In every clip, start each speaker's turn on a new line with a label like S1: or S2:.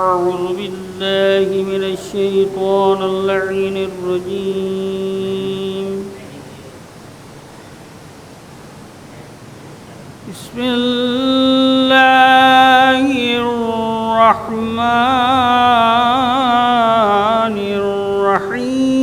S1: أعوذ بالله من الشيطان اللعين الرجيم. بسم الله الرحمن الرحيم.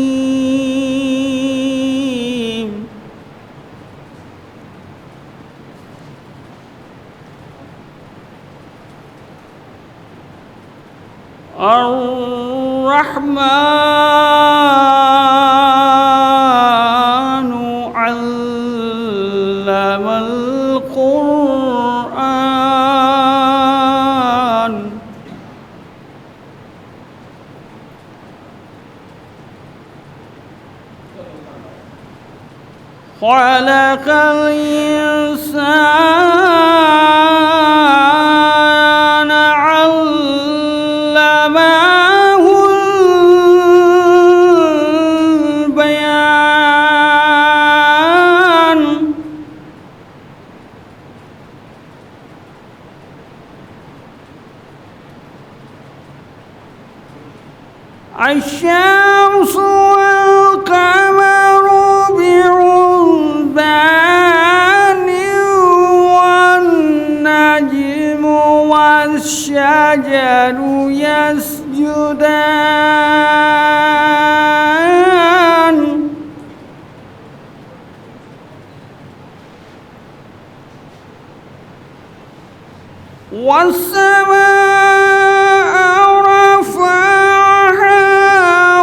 S1: الرحمن علم القرآن. خلق الإنسان علمه البيان. الشمس والقمر بحسبان والنجم والشجر يسجدان. والسماء رفعها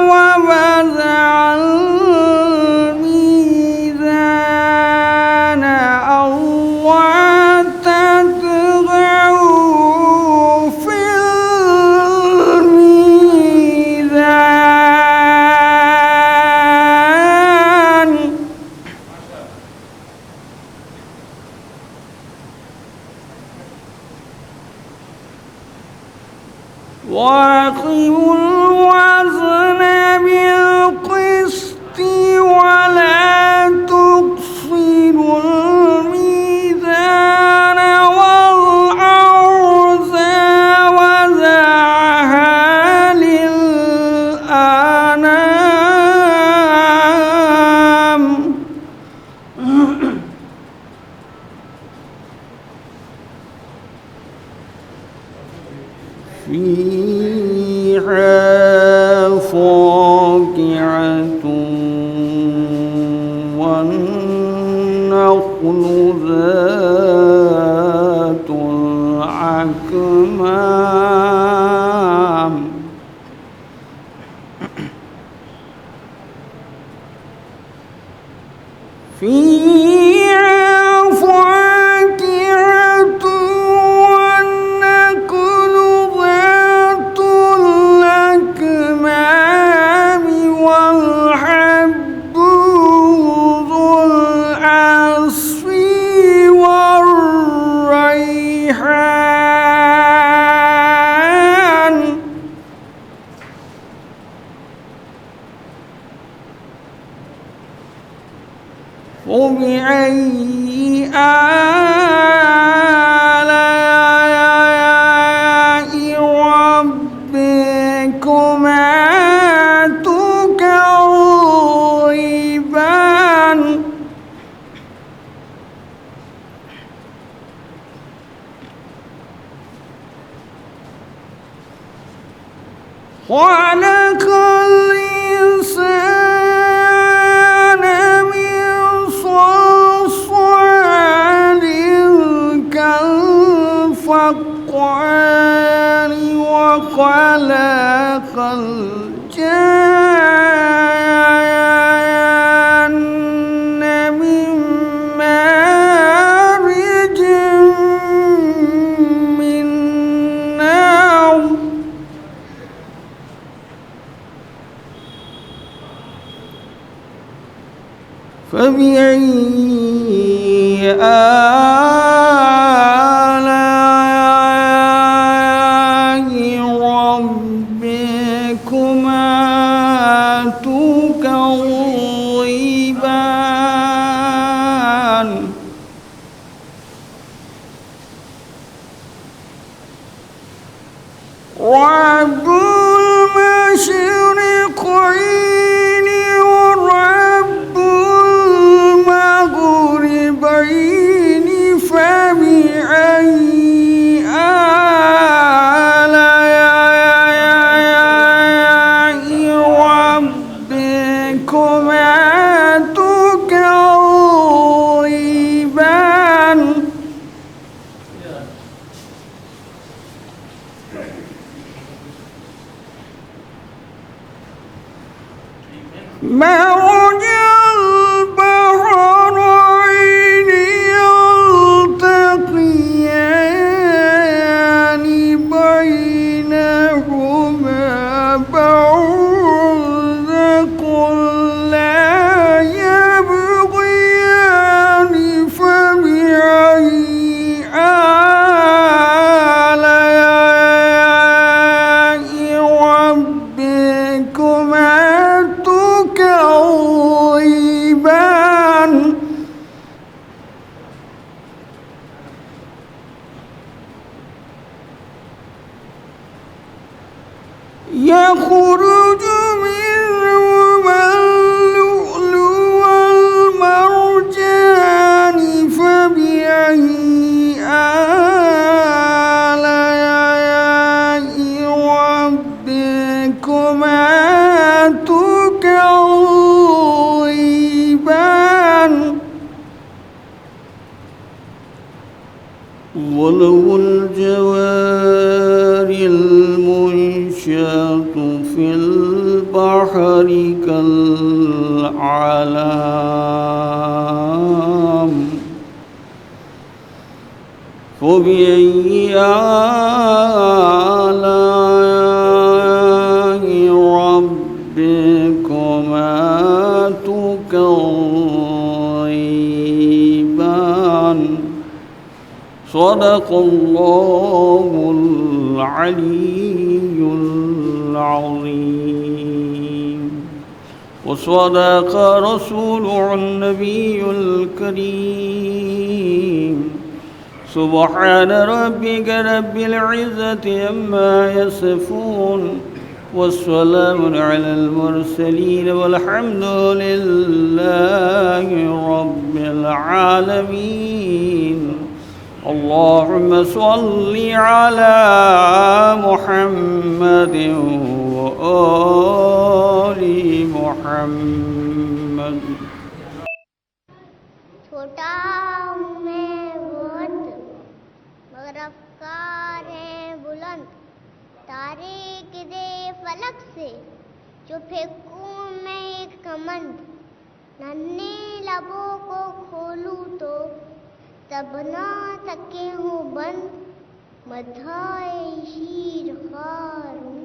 S1: ووضع الميزان ألا تطغوا في الميزان. وأقيموا الوزن بالقسط ولا تخسروا الميزان والأرض وضعها للأنام. فيها فاكهة والنخل ذات الأكمام. فيها فاكهة والنخل ذات الأكمام والحب ذو العصف والريحان. فبأي آلاء ربكما تكذبان. خلق الإنسان من صلصال كالفخار وخلق الجن من مارج من نار. فبأي آلاء ربكما تكذبان. الرحمن تكذبان مرج البحرين يلتقيان بينهما برزخ لا يبغيان فبأي آلاء ربكما تكذبان يخرج منهما اللؤلؤ والمرجان فبأي آلاء ربكما تكذبان وله الجوار المنشآت في البحر كالأعلام فبأي آلاء ربكما تكذبان صدق الله العلي العظيم وصدق رسوله النبي الكريم سبحان ربك رب العزة عما يصفون والسلام على المرسلين والحمد لله رب العالمين اللهم صل على محمد وآل محمد.
S2: چھوٹا ہوں میں بہت مگر افکار ہیں بلند تارے گرے فلک سے جو پھینکوں میں ایک کمند ننھے لبوں کو کھولوں تو تب نہ سکے ہوں بند مدھائے شیر خوار ہوں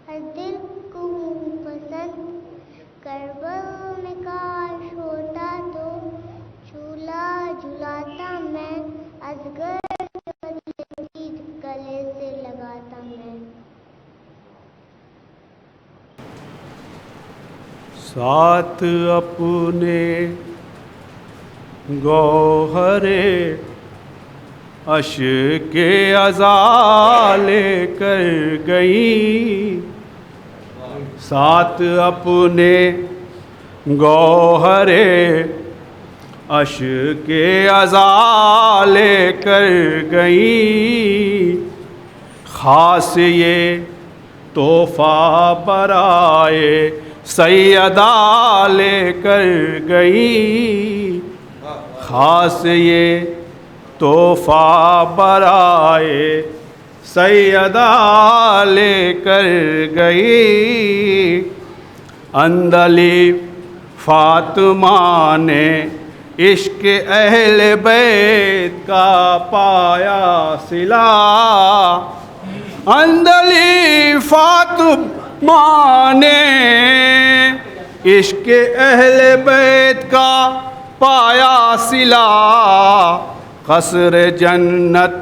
S2: ہر دل کو ہوں پسند کربل میں کاش ہوتا تو جھولا جھلاتا میں ازگر یزید گلے سے لگاتا میں.
S3: ساتھ اپنے گوہر اشک ازا لے کر گئی ساتھ اپنے گوہر اشک ازا لے کر گئی خاص یہ تحفہ برائے سیدہ لے کر گئی خاص یہ تحفہ برائے سیدہ لے کر گئی اندلی فاطمہ نے عشق اہل بیت کا پایا صلہ اندلی فاطمہ نے عشق اہل بیت کا پایا صلہ قصر جنت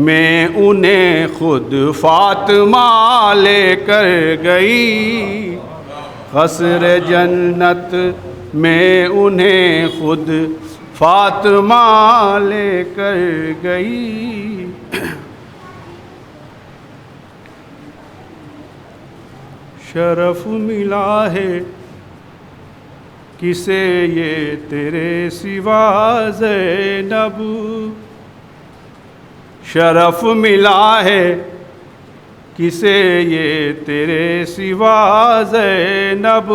S3: میں انہیں خود فاطمہ لے کر گئی قصر جنت میں انہیں خود فاطمہ لے کر گئی. شرف ملا ہے کسے یہ تیرے سوا زینب شرف ملا ہے کسے یہ تیرے سوا زینب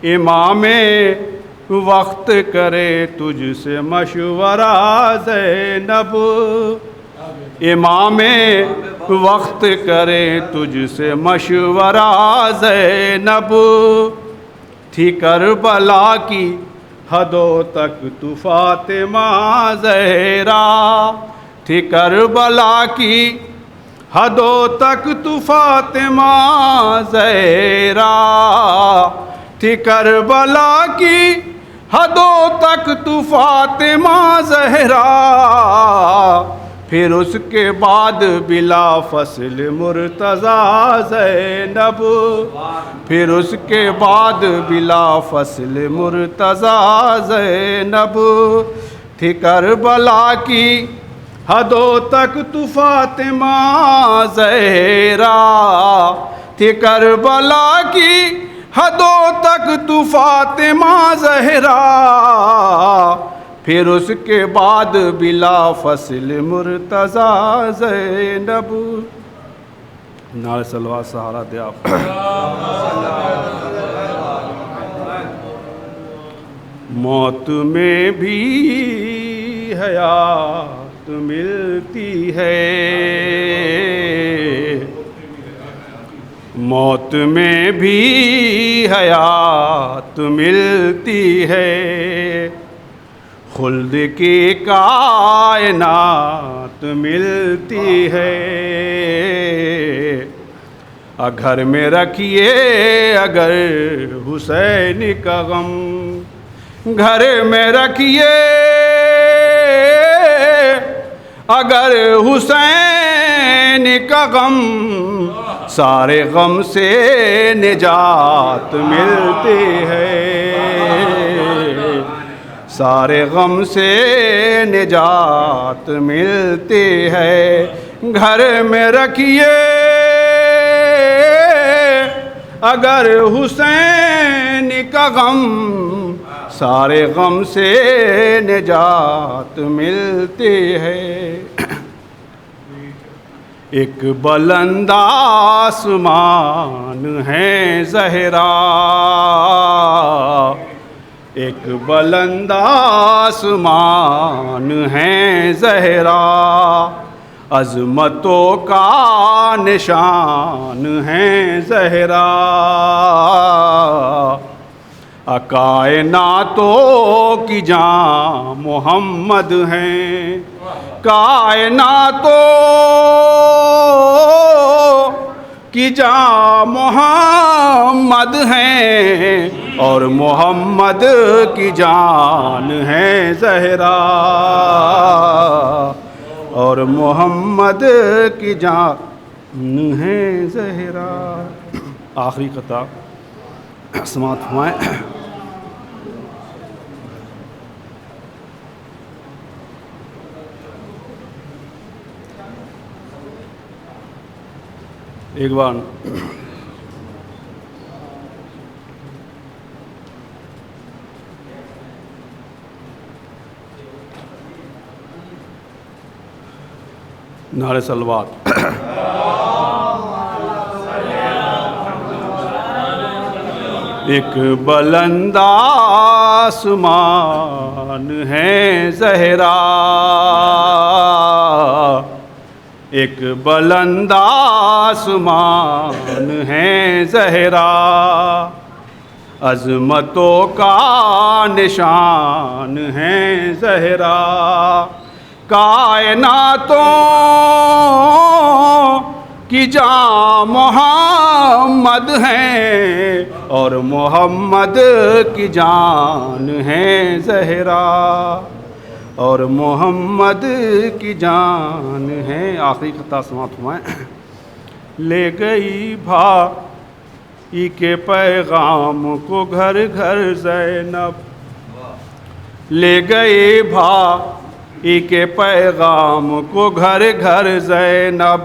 S3: امام وقت کرے تجھ سے مشورہ زینب، امام وقت کرے تجھ سے مشورہ زینب، تھی کربلا کی حدوں تک تو فاطمہ زہرا، تھی کربلا کی حدوں تک تو فاطمہ زہرا، تھی کربلا کی حدوں تک تو فاطمہ زہرا، پھر اس کے بعد بلا فصل مرتضیٰ زینب، پھر اس کے بعد بلا فصل مرتضیٰ زینب، تھی کربلا کی حدوں تک تو فاطمہ زہرا، تھی کربلا کی حدوں تک تو فاطمہ زہرا، پھر اس کے بعد بلا فصل مرتضیٰ زینب۔ نعرہ صلوات سہارا دے آپ۔ موت میں بھی حیات ملتی ہے، موت میں بھی حیات ملتی ہے، خلد کی کائنات ملتی ہے، گھر میں رکھیے اگر حسین کا غم، گھر میں رکھیے اگر حسین کا غم، سارے غم سے نجات ملتی ہے، سارے غم سے نجات ملتی ہے، گھر میں رکھیے اگر حسین کا غم، سارے غم سے نجات ملتی ہے۔ ایک بلند آسمان ہے زہرا، ایک بلند آسمان ہے زہرا، عظمتوں کا نشان ہے زہرا، کائناتوں کی جان محمد ہیں، کائناتوں کی جان محمد ہیں، اور محمد کی جان ہے زہرا، اور محمد کی جان ہے زہرا۔ آخری قطعہ سماعت فرمائیں۔ ایک بار نعرہ صلوات۔ ایک بلند آسمان ہے زہرا، ایک بلند آسمان ہے زہرا، عظمتوں کا نشان ہے زہرا، کائناتوں کی جان محمد ہیں، اور محمد کی جان ہے زہرا، اور محمد کی جان ہے۔ آخری قطعہ سماعت فرمائیں۔ لے گئی بھائی کے پیغام کو گھر گھر زینب، لے گئی بھائی کے پیغام کو گھر گھر زینب،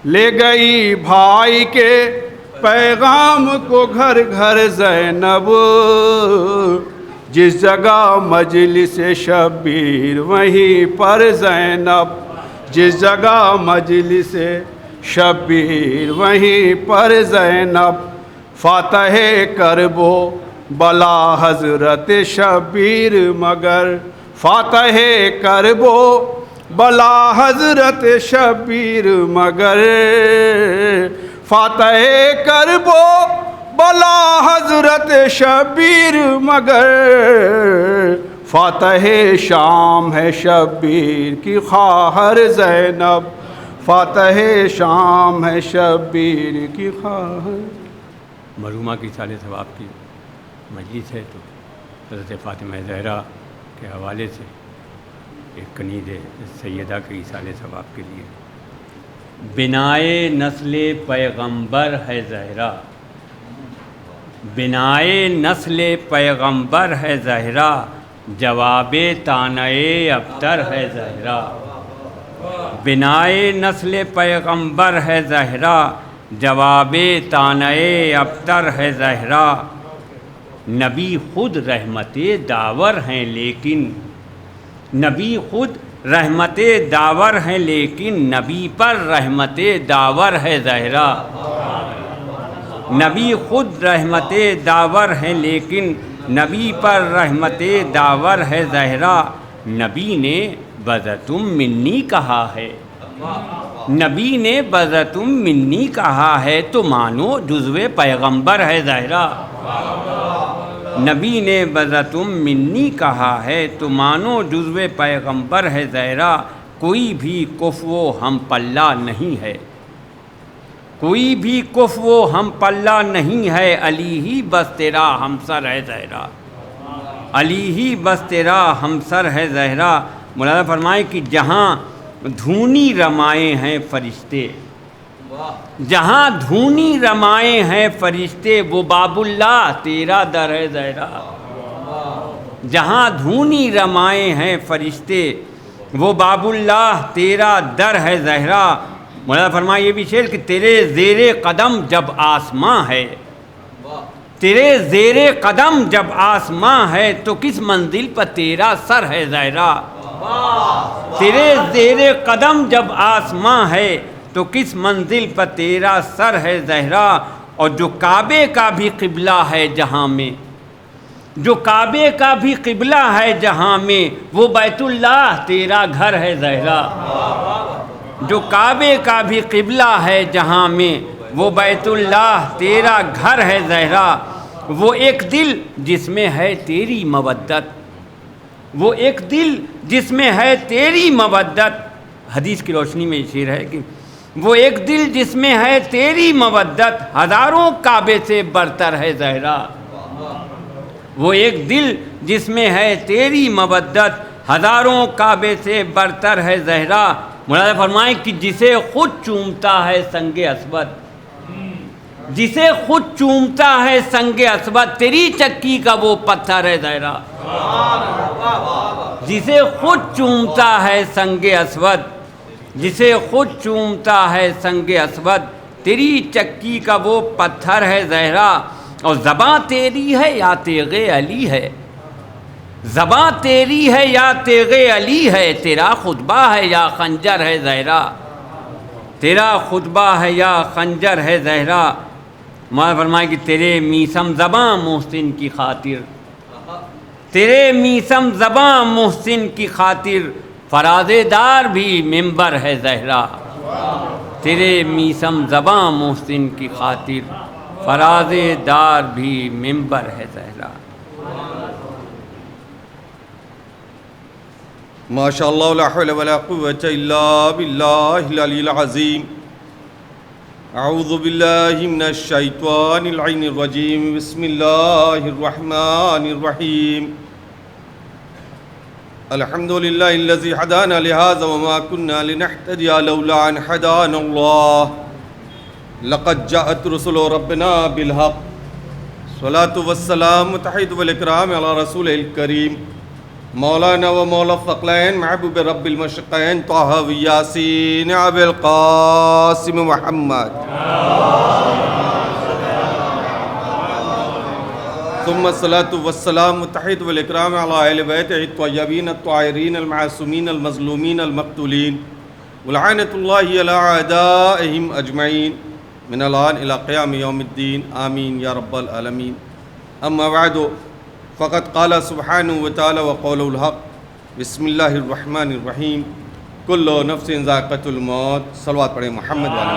S3: لے گئی بھائی کے پیغام کو گھر گھر زینب، جس جگہ مجلس شبیر وہیں پر زینب، جس جگہ مجلس شبیر وہیں پر زینب، فاتح کرب و بلا حضرت شبیر مگر فاتح کرب و بلا حضرت شبیر مگر فاتح کرب و بلا حضرت شبیر مگر فاتح شام ہے شبیر کی خواہر زینب فاتح شام ہے شبیر کی خواہر.
S4: مرحومہ کی سال ثواب کی مجلس ہے تو حضرت فاطمہ زہرا کے حوالے سے ایک کنید سیدہ کے ایصال ثواب کے لیے. بنائے نسل پیغمبر ہے زہرا بنائے نسل پیغمبر ہے زہرا جواب طعنۂ ابتر ہے زہرا. بنائے نسل پیغمبر ہے زہرا جواب طعنۂ ابتر ہے زہرا. نبی خود رحمت داور ہیں لیکن نبی خود رحمت داور ہیں لیکن نبی پر رحمت داور ہے زہرا. نبی خود رحمت داور ہیں لیکن نبی پر رحمت داور ہے زہرا. نبی نے بذتم منی کہا ہے نبی نے بذتم منی کہا ہے تو مانو جزو پیغمبر ہے زہرا. نبی نے بذتم منی کہا ہے تو مانو جزو پیغمبر ہے زہرا. کوئی بھی کف و ہم پلہ نہیں ہے کوئی بھی کف و ہم پلہ نہیں ہے. علی ہی بس تیرا ہمسر ہے زہرا علی ہی بس تیرا ہمسر ہے زہرا. مولانا فرمائے کہ جہاں دھونی رمائے ہیں فرشتے جہاں دھونی رمائے ہیں فرشتے وہ باب اللہ تیرا در ہے زہرا. جہاں دھونی رمائے ہیں فرشتے وہ باب اللہ تیرا در ہے زہرا. مولانا فرمائے یہ بھی شعر کہ تیرے زیر قدم جب آسماں ہے تیرے زیر قدم جب آسماں ہے تو کس منزل پر تیرا سر ہے زہرا. تیرے زیر قدم جب آسماں ہے تو کس منزل پر تیرا سر ہے زہرا. اور جو کعبے کا بھی قبلہ ہے جہاں میں جو کعبے کا بھی قبلہ ہے جہاں میں وہ بیت اللہ تیرا گھر ہے زہرا. جو کعبے کا بھی قبلہ ہے جہاں میں وہ بیت اللہ تیرا گھر ہے زہرا. وہ ایک دل جس میں ہے تیری مودت وہ ایک دل جس میں ہے تیری مودت. حدیث کی روشنی میں یہ شعر ہے کہ وہ ایک دل جس میں ہے تیری مودت ہزاروں کعبے سے برتر ہے زہرا. وہ ایک دل جس میں ہے تیری مودت ہزاروں کعبے سے برتر ہے زہرا. مولانا فرمائیں کہ جسے خود چومتا ہے سنگ اسود جسے خود چومتا ہے سنگ اسود تیری چکی کا وہ پتھر ہے زہرا. جسے خود چومتا ہے سنگ اسود جسے خود چومتا ہے سنگ اسود تیری چکی کا وہ پتھر ہے زہرا. اور زباں تیری ہے یا تیغ علی ہے زباں تیری ہے یا تیغ علی ہے. تیرا خطبہ ہے یا خنجر ہے زہرا تیرا خطبہ ہے یا خنجر ہے زہرا. مولانا فرمائے کہ تیرے میسم زباں محسن کی خاطر تیرے میسم زباں محسن کی خاطر فراز دار بھی ممبر ہے زہرا. تیرے میسم زباں محسن کی خاطر فراز دار بھی ممبر ہے زہرا.
S3: ما شاء اللہ لا حول ولا قوة الا باللہ العلی العظیم. اعوذ باللہ من الشیطان اللعین الرجیم. بسم اللہ الرحمن الرحیم. الحمد للہ الذی ہدانا لہذا وما كنا لنہتدی لولا ان ہدانا اللہ. لقد جاءت رسل ربنا بالحق. الصلاة والسلام تحیت والاکرام علی رسول الکریم مولانا و مولا الثقلین محبوب رب المشرقین طہ و یاسین ابی القاسم محمد. ثم الصلاة والسلام تحیت والاکرام علی اہل بیت الطیبین الطاہرین المعصومین المظلومین المقتولین ولعنۃ اللہ علی اعدائہم اجمعین من الان الی قیام یوم الدین. آمین یا رب العالمین. اما بعد فقد قال سبحانہ وتعالی وقول الحق بسم اللہ الرحمن الرحیم کل نفس ذائقۃ الموت. صلوات پڑھیں محمد والے.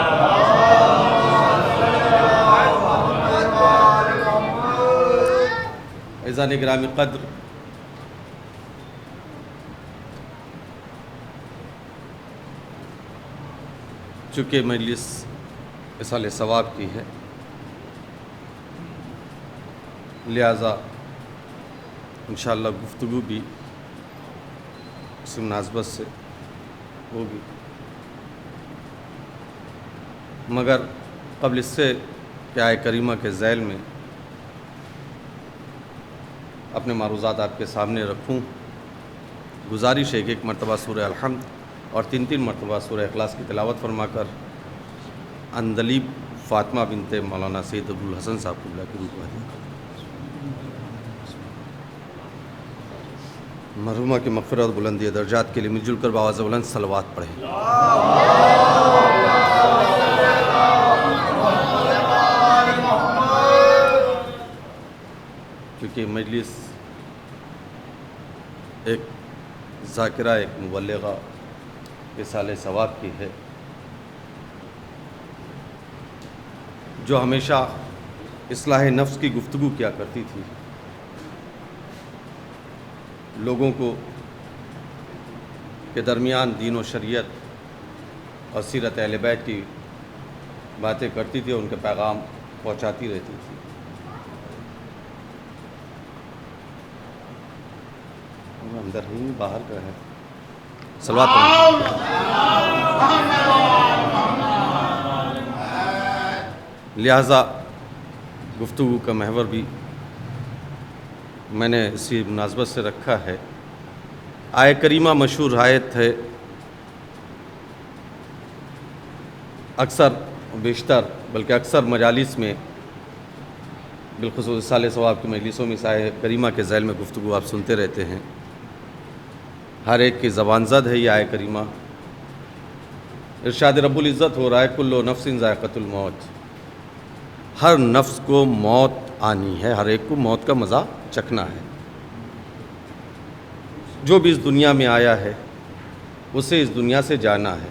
S3: عزیزان گرامی قدر، چونکہ مجلس اصال ثواب کی ہے، لہذا انشاءاللہ گفتگو بھی اسی مناسبت سے ہوگی. مگر قبل اس سے کہ آیہ کریمہ کے ذیل میں اپنے معروضات آپ کے سامنے رکھوں، گزارش ہے کہ ایک مرتبہ سورہ الحمد اور تین مرتبہ سورہ اخلاص کی تلاوت فرما کر اندلیب فاطمہ بنت مولانا سید ابوالحسن صاحب قبلہ کی روح کو ہدیہ کریں. مرحومہ کی مغفرت اور بلندی درجات کے لیے مل جل کر بآواز بلند صلوات پڑھیں. کیونکہ مجلس ایک ذاکرہ، ایک مبلغہ اصال ثواب کی ہے، جو ہمیشہ اصلاح نفس کی گفتگو کیا کرتی تھی، لوگوں کو کے درمیان دین و شریعت اور سیرت اہل بیت کی باتیں کرتی تھی اور ان کے پیغام پہنچاتی رہتی تھی. اندر ہی باہر کا ہے. صلوات پڑھیں. لہذا گفتگو کا محور بھی میں نے اسی مناسبت سے رکھا ہے. آیہ کریمہ مشہور آیت ہے، اکثر بیشتر بلکہ اکثر مجالس میں، بالخصوص اصال ثواب کی مجلسوں میں اس آیہ کریمہ کے ذیل میں گفتگو آپ سنتے رہتے ہیں. ہر ایک کی زبان زد ہے یہ آیہ کریمہ. ارشاد رب العزت ہو رہا ہے کل نفس ذائقۃ الموت، ہر نفس کو موت آنی ہے، ہر ایک کو موت کا مزہ چکھنا ہے. جو بھی اس دنیا میں آیا ہے اسے اس دنیا سے جانا ہے.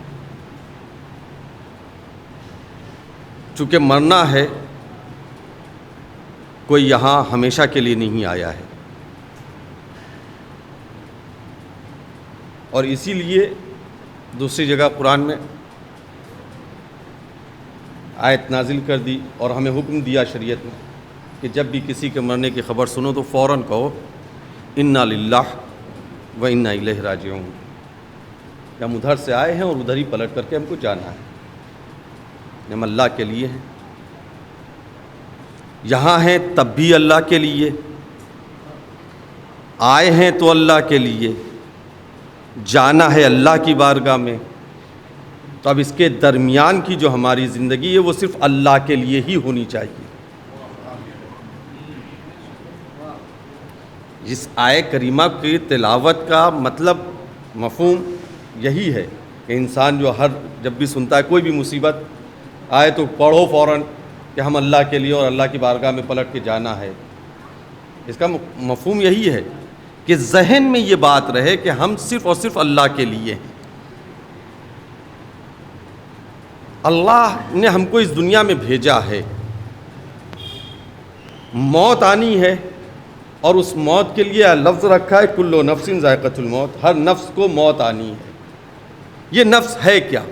S3: چونکہ مرنا ہے، کوئی یہاں ہمیشہ کے لیے نہیں آیا ہے. اور اسی لیے دوسری جگہ قرآن میں آیت نازل کر دی اور ہمیں حکم دیا شریعت میں کہ جب بھی کسی کے مرنے کی خبر سنو تو فوراً کہو انا للہ و انا الیہ راجعون، کہ ہم ادھر سے آئے ہیں اور ادھر ہی پلٹ کر کے ہم کو جانا ہے. ہم اللہ کے لیے ہیں، یہاں ہیں تب بھی اللہ کے لیے، آئے ہیں تو اللہ کے لیے، جانا ہے اللہ کی بارگاہ میں. تو اب اس کے درمیان کی جو ہماری زندگی ہے وہ صرف اللہ کے لیے ہی ہونی چاہیے. اس آیہ کریمہ کی تلاوت کا مطلب مفہوم یہی ہے کہ انسان جو جب بھی سنتا ہے کوئی بھی مصیبت آئے تو پڑھو فوراً کہ ہم اللہ کے لیے اور اللہ کی بارگاہ میں پلٹ کے جانا ہے. اس کا مفہوم یہی ہے کہ ذہن میں یہ بات رہے کہ ہم صرف اور صرف اللہ کے لیے ہیں. اللہ نے ہم کو اس دنیا میں بھیجا ہے، موت آنی ہے، اور اس موت کے لیے لفظ رکھا ہے کل نفس ذائقۃ الموت، ہر نفس کو موت آنی ہے. یہ نفس ہے کیا؟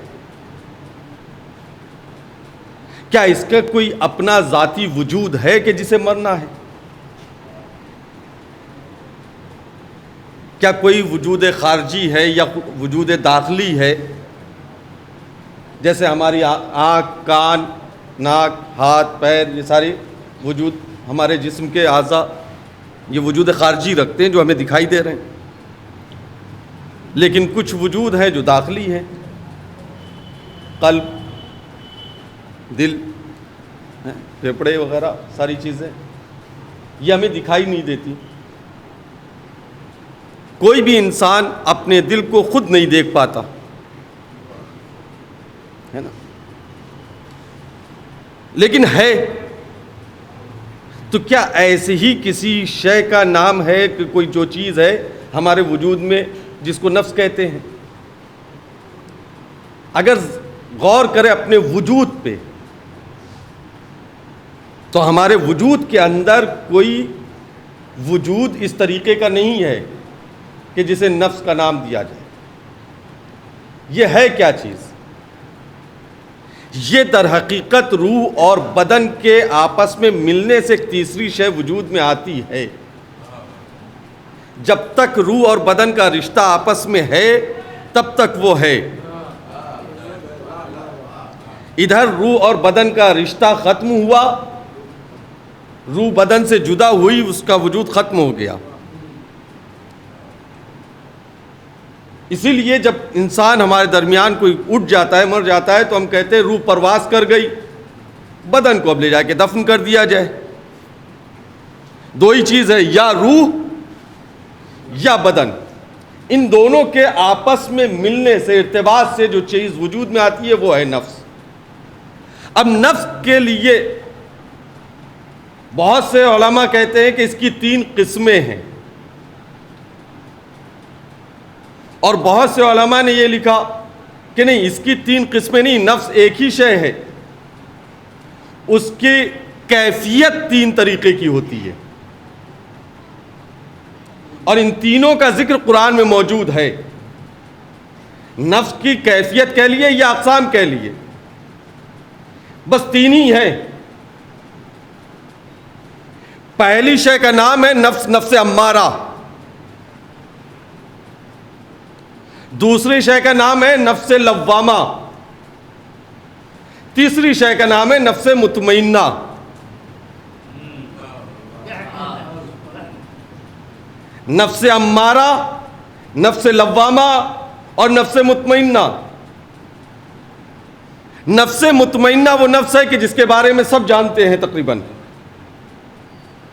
S3: کیا اس کا کوئی اپنا ذاتی وجود ہے کہ جسے مرنا ہے؟ کیا کوئی وجود خارجی ہے یا وجود داخلی ہے؟ جیسے ہماری آنکھ، کان، ناک، ہاتھ، پیر، یہ ساری وجود ہمارے جسم کے اعضاء یہ وجود خارجی رکھتے ہیں جو ہمیں دکھائی دے رہے ہیں. لیکن کچھ وجود ہیں جو داخلی ہیں، قلب، دل، پھیپھڑے وغیرہ ساری چیزیں یہ ہمیں دکھائی نہیں دیتی. کوئی بھی انسان اپنے دل کو خود نہیں دیکھ پاتا ہے نا، لیکن ہے. تو کیا ایسے ہی کسی شے کا نام ہے کہ کوئی جو چیز ہے ہمارے وجود میں جس کو نفس کہتے ہیں؟ اگر غور کریں اپنے وجود پہ تو ہمارے وجود کے اندر کوئی وجود اس طریقے کا نہیں ہے کہ جسے نفس کا نام دیا جائے. یہ ہے کیا چیز؟ یہ در حقیقت روح اور بدن کے آپس میں ملنے سے ایک تیسری شے وجود میں آتی ہے. جب تک روح اور بدن کا رشتہ آپس میں ہے تب تک وہ ہے. ادھر روح اور بدن کا رشتہ ختم ہوا، روح بدن سے جدا ہوئی، اس کا وجود ختم ہو گیا. اسی لیے جب انسان ہمارے درمیان کوئی اٹھ جاتا ہے، مر جاتا ہے، تو ہم کہتے ہیں روح پرواز کر گئی، بدن کو اب لے جا کے دفن کر دیا جائے. دو ہی چیز ہے، یا روح یا بدن. ان دونوں کے آپس میں ملنے سے، ارتباط سے جو چیز وجود میں آتی ہے وہ ہے نفس. اب نفس کے لیے بہت سے علماء کہتے ہیں کہ اس کی 3 قسمیں ہیں، اور بہت سے علماء نے یہ لکھا کہ نہیں، اس کی 3 قسمیں نہیں، نفس ایک ہی شے ہے، اس کی کیفیت 3 طریقے کی ہوتی ہے، اور ان تینوں کا ذکر قرآن میں موجود ہے. نفس کی کیفیت کہہ لیے یا اقسام کہہ لیے، بس 3 ہی ہیں. پہلی شے کا نام ہے نفس امارہ. دوسری شے کا نام ہے نفس لوامہ. تیسری شے کا نام ہے نفس مطمئنہ. نفس امارہ، نفس لوامہ اور نفس مطمئنہ. نفس مطمئنہ وہ نفس ہے کہ جس کے بارے میں سب جانتے ہیں تقریباً،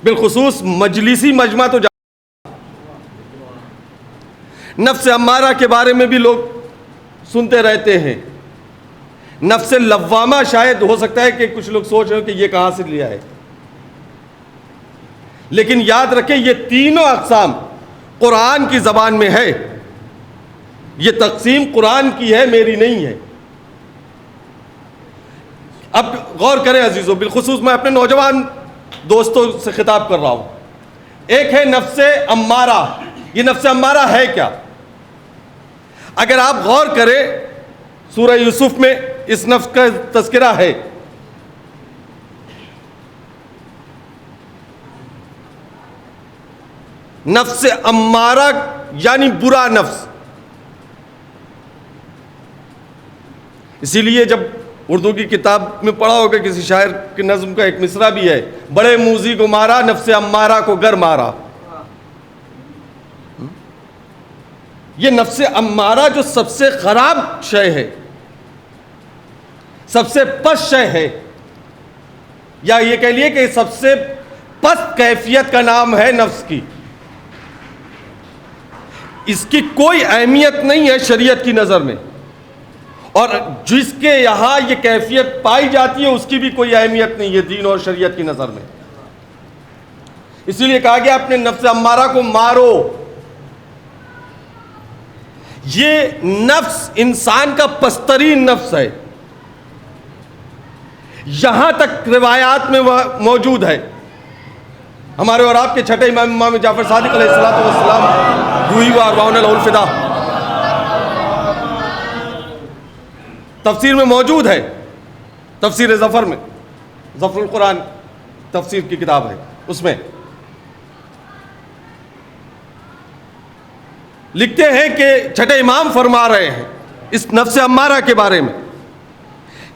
S3: بالخصوص مجلسی مجمع تو نفس امارہ کے بارے میں بھی لوگ سنتے رہتے ہیں. نفس لوامہ شاید ہو سکتا ہے کہ کچھ لوگ سوچ رہے ہوں کہ یہ کہاں سے لیا ہے، لیکن یاد رکھیں یہ تینوں اقسام قرآن کی زبان میں ہے. یہ تقسیم قرآن کی ہے، میری نہیں ہے. اب غور کریں عزیزو، بالخصوص میں اپنے نوجوان دوستوں سے خطاب کر رہا ہوں. ایک ہے نفس امارہ. یہ نفس امارہ ہے کیا؟ اگر آپ غور کریں سورہ یوسف میں اس نفس کا تذکرہ ہے. نفس امارہ یعنی برا نفس. اسی لیے جب اردو کی کتاب میں پڑھا ہوگا کسی شاعر کی نظم کا ایک مصرع بھی ہے، بڑے موذی کو مارا نفس امارہ کو گر مارا. یہ نفس امارہ جو سب سے خراب شے ہے، سب سے پست شے ہے، یا یہ کہہ لیے کہ سب سے پست کیفیت کا نام ہے نفس کی. اس کی کوئی اہمیت نہیں ہے شریعت کی نظر میں، اور جس کے یہاں یہ کیفیت پائی جاتی ہے اس کی بھی کوئی اہمیت نہیں ہے دین اور شریعت کی نظر میں. اسی لیے کہا گیا اپنے نفس امارہ کو مارو. یہ نفس انسان کا پسترین نفس ہے. یہاں تک روایات میں وہ موجود ہے. ہمارے اور آپ کے چھٹے امام جعفر صادق علیہ السلام روحی و ارواحنا لہ الفدا تفسیر میں موجود ہے. تفسیر ظفر میں، ظفر القرآن تفسیر کی کتاب ہے، اس میں لکھتے ہیں کہ چھٹے امام فرما رہے ہیں اس نفس امارہ کے بارے میں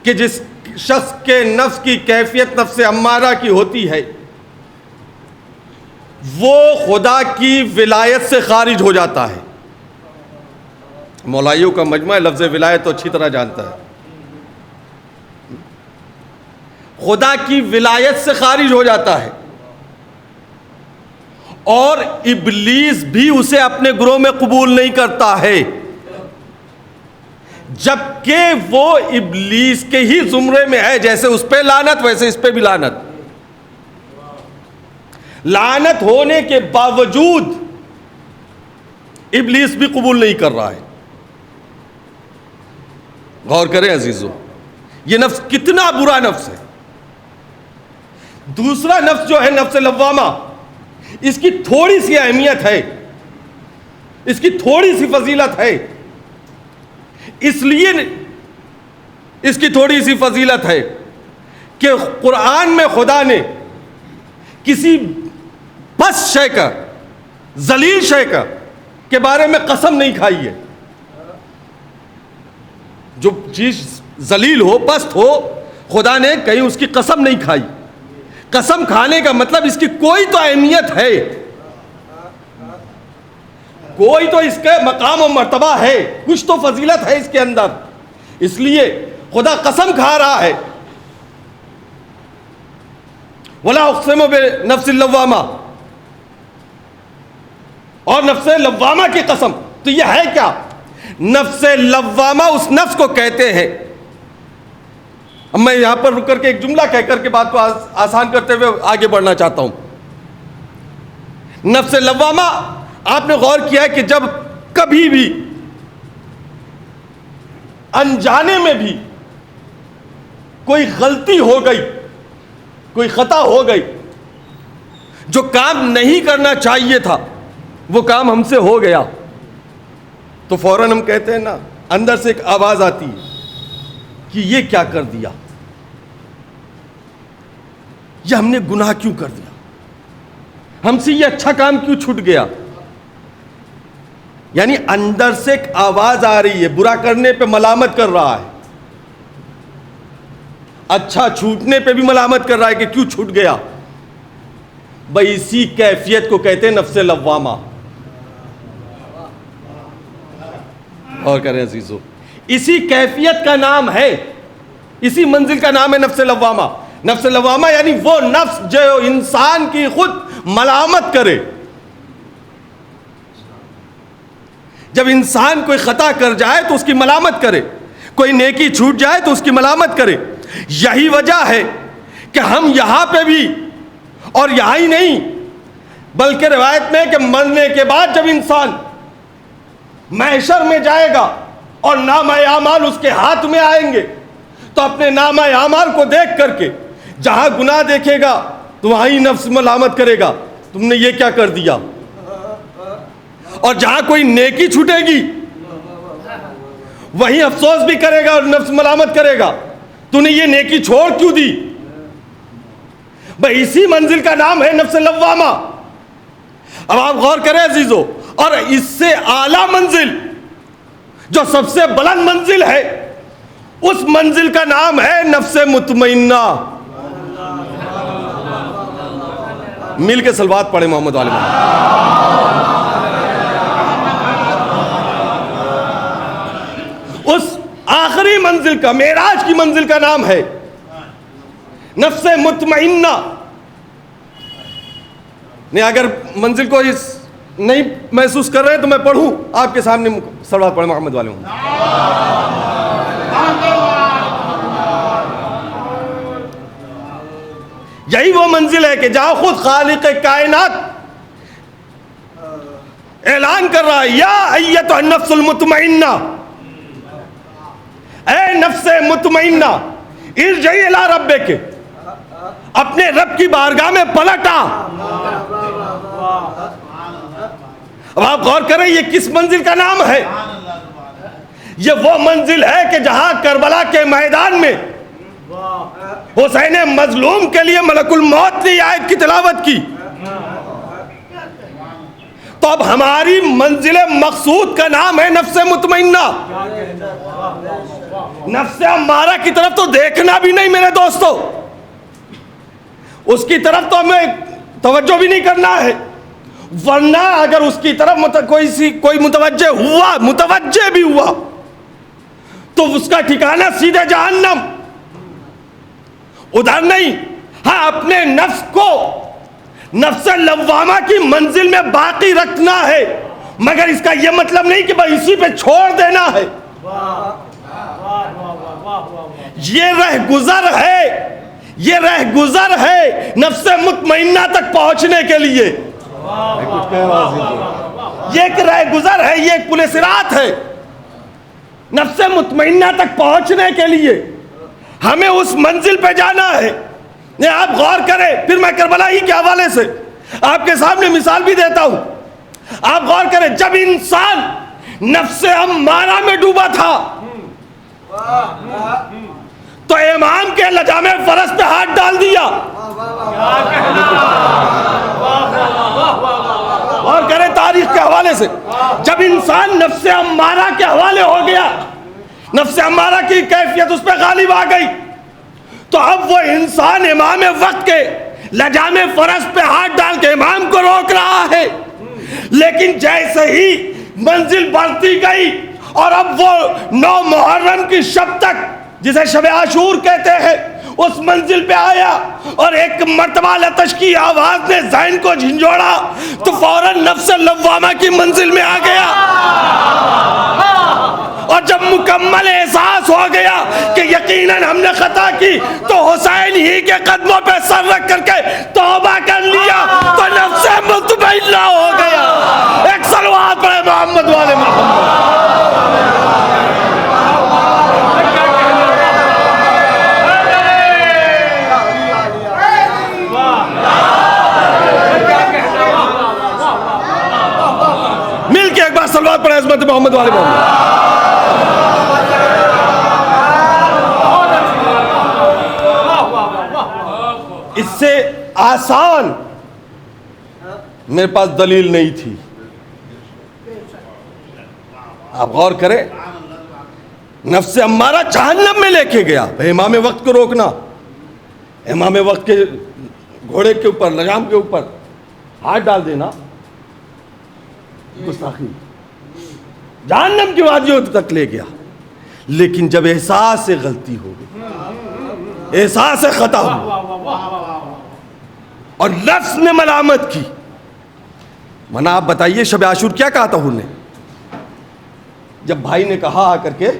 S3: کہ جس شخص کے نفس کی کیفیت نفس امارہ کی ہوتی ہے وہ خدا کی ولایت سے خارج ہو جاتا ہے. مولائیوں کا مجمع لفظ ولایت تو اچھی طرح جانتا ہے. خدا کی ولایت سے خارج ہو جاتا ہے، اور ابلیس بھی اسے اپنے گروہ میں قبول نہیں کرتا ہے، جبکہ وہ ابلیس کے ہی زمرے میں ہے. جیسے اس پہ لعنت ویسے اس پہ بھی لعنت. لعنت ہونے کے باوجود ابلیس بھی قبول نہیں کر رہا ہے. غور کریں عزیزو، یہ نفس کتنا برا نفس ہے. دوسرا نفس جو ہے نفس لوامہ، اس کی تھوڑی سی اہمیت ہے، اس کی تھوڑی سی فضیلت ہے. اس لیے اس کی تھوڑی سی فضیلت ہے کہ قرآن میں خدا نے کسی پس شے کا، ذلیل شے کا کے بارے میں قسم نہیں کھائی ہے. جو چیز ذلیل ہو، پست ہو، خدا نے کہیں اس کی قسم نہیں کھائی. قسم کھانے کا مطلب اس کی کوئی تو اہمیت ہے، کوئی تو اس کا مقام و مرتبہ ہے، کچھ تو فضیلت ہے اس کے اندر. اس لیے خدا قسم کھا رہا ہے، وَلَا أُقْسِمُ بِنَفْسِ اللَّوَّامَةِ، اور نفس لوامہ کی قسم. تو یہ ہے کیا؟ نفس لوامہ اس نفس کو کہتے ہیں. اب میں یہاں پر رک کر کے ایک جملہ کہہ کر کے بات کو آسان کرتے ہوئے آگے بڑھنا چاہتا ہوں. نفس لوامہ، آپ نے غور کیا ہے کہ جب کبھی بھی انجانے میں بھی کوئی غلطی ہو گئی، کوئی خطا ہو گئی، جو کام نہیں کرنا چاہیے تھا وہ کام ہم سے ہو گیا، تو فوراً ہم کہتے ہیں نا، اندر سے ایک آواز آتی ہے کہ یہ کیا کر دیا، یہ ہم نے گناہ کیوں کر دیا، ہم سے یہ اچھا کام کیوں چھوٹ گیا. یعنی اندر سے ایک آواز آ رہی ہے، برا کرنے پہ ملامت کر رہا ہے، اچھا چھوٹنے پہ بھی ملامت کر رہا ہے کہ کیوں چھوٹ گیا. بھائی اسی کیفیت کو کہتے ہیں نفس لوامہ. اور کریں عزیزو، اسی کیفیت کا نام ہے، اسی منزل کا نام ہے نفس لوامہ. نفس لوامہ یعنی وہ نفس جو انسان کی خود ملامت کرے. جب انسان کوئی خطا کر جائے تو اس کی ملامت کرے، کوئی نیکی چھوٹ جائے تو اس کی ملامت کرے. یہی وجہ ہے کہ ہم یہاں پہ بھی، اور یہاں ہی نہیں بلکہ روایت میں کہ مرنے کے بعد جب انسان محشر میں جائے گا اور نامہ اعمال اس کے ہاتھ میں آئیں گے، تو اپنے نامہ اعمال کو دیکھ کر کے جہاں گناہ دیکھے گا تو وہاں ہی نفس ملامت کرے گا، تم نے یہ کیا کر دیا. اور جہاں کوئی نیکی چھوٹے گی وہیں افسوس بھی کرے گا اور نفس ملامت کرے گا، تو نے یہ نیکی چھوڑ کیوں دی. بھائی اسی منزل کا نام ہے نفس لوامہ. اب آپ غور کریں عزیزو، اور اس سے اعلیٰ منزل، جو سب سے بلند منزل ہے، اس منزل کا نام ہے نفس مطمئنہ. مل کے صلوات پڑھیں محمد والے محمد. اس آخری منزل کا، معراج کی منزل کا نام ہے نفس مطمئنہ. نہیں، اگر منزل کو نہیں محسوس کر رہے ہیں تو میں پڑھوں آپ کے سامنے. صلوات پڑھیں محمد والے محمد. یہی وہ منزل ہے کہ جہاں خود خالق کائنات اعلان کر رہا ہے، یا ایتھا النفس المطمئنہ، اے نفس مطمئنہ، ارجعی الی ربک، اپنے رب کی بارگاہ میں پلٹا. اب آپ غور کریں یہ کس منزل کا نام ہے. یہ وہ منزل ہے کہ جہاں کربلا کے میدان میں حسین مظلوم کے لیے ملک الموت نے آیت کی تلاوت کی. تو اب ہماری منزل مقصود کا نام ہے نفس مطمئنہ. نفس امارہ کی طرف تو دیکھنا بھی نہیں میرے دوستو، اس کی طرف تو ہمیں توجہ بھی نہیں کرنا ہے، ورنہ اگر اس کی طرف کوئی متوجہ بھی ہوا تو اس کا ٹھکانہ سیدھے جہنم. ادھر نہیں. ہاں، اپنے نفس کو نفس لوامہ کی منزل میں باقی رکھنا ہے، مگر اس کا یہ مطلب نہیں کہ بھائی اسی پہ چھوڑ دینا ہے. یہ رہ گزر ہے، یہ رہ گزر ہے نفس مطمئنہ تک پہنچنے کے لیے. یہ ایک رہ گزر ہے, یہ ایک پل صراط ہے نفس مطمئنہ تک پہنچنے کے لیے. ہمیں اس منزل پہ جانا ہے. آپ غور کریں, پھر میں کربلا ہی کے حوالے سے آپ کے سامنے مثال بھی دیتا ہوں. آپ غور کریں, جب انسان نفس امارہ میں ڈوبا تھا تو امام کے لجام فرس پہ ہاتھ ڈال دیا. اور کریں تاریخ کے حوالے سے, جب انسان نفس امارہ کے حوالے ہو گیا, نفس امارہ کی کیفیت اس پہ غالب آ گئی, تو اب وہ انسان امام وقت کے لجام فرس پہ ہاتھ ڈال کے امام کو روک رہا ہے. لیکن جیسے ہی منزل بڑھتی گئی اور اب وہ 9 محرم کی شب تک, جسے شب عاشور کہتے ہیں, اس منزل پہ آیا اور ایک مرتبہ لتش کی آواز نے ذہن کو جھنجھوڑا تو فوراً نفس لوامہ کی منزل میں آ گیا. اور جب مکمل احساس ہو گیا کہ یقیناً ہم نے خطا کی تو حسین ہی کے قدموں پہ سر رکھ کر کے توبہ کر لیا تو نفس مطمئنہ ہو گیا. ایک صلوات پڑھے محمد والے محمد. مل کے ایک بار صلوات پڑھے عظمت محمد والے محمد. اس سے آسان میرے پاس دلیل نہیں تھی. آپ غور کریں, نفس امارہ جہنم میں لے کے گیا. امام وقت کو روکنا, امام وقت کے گھوڑے کے اوپر, لجام کے اوپر ہاتھ ڈال دینا, گستاخی, جہنم کی وادیوں تک لے گیا. لیکن جب احساس سے غلطی ہو گئی, احساس سے خطا ہوا اور نفس نے ملامت کی. منا آپ بتائیے شب عاشور کیا کہا تھا انہوں نے, جب بھائی نے کہا آ کر کے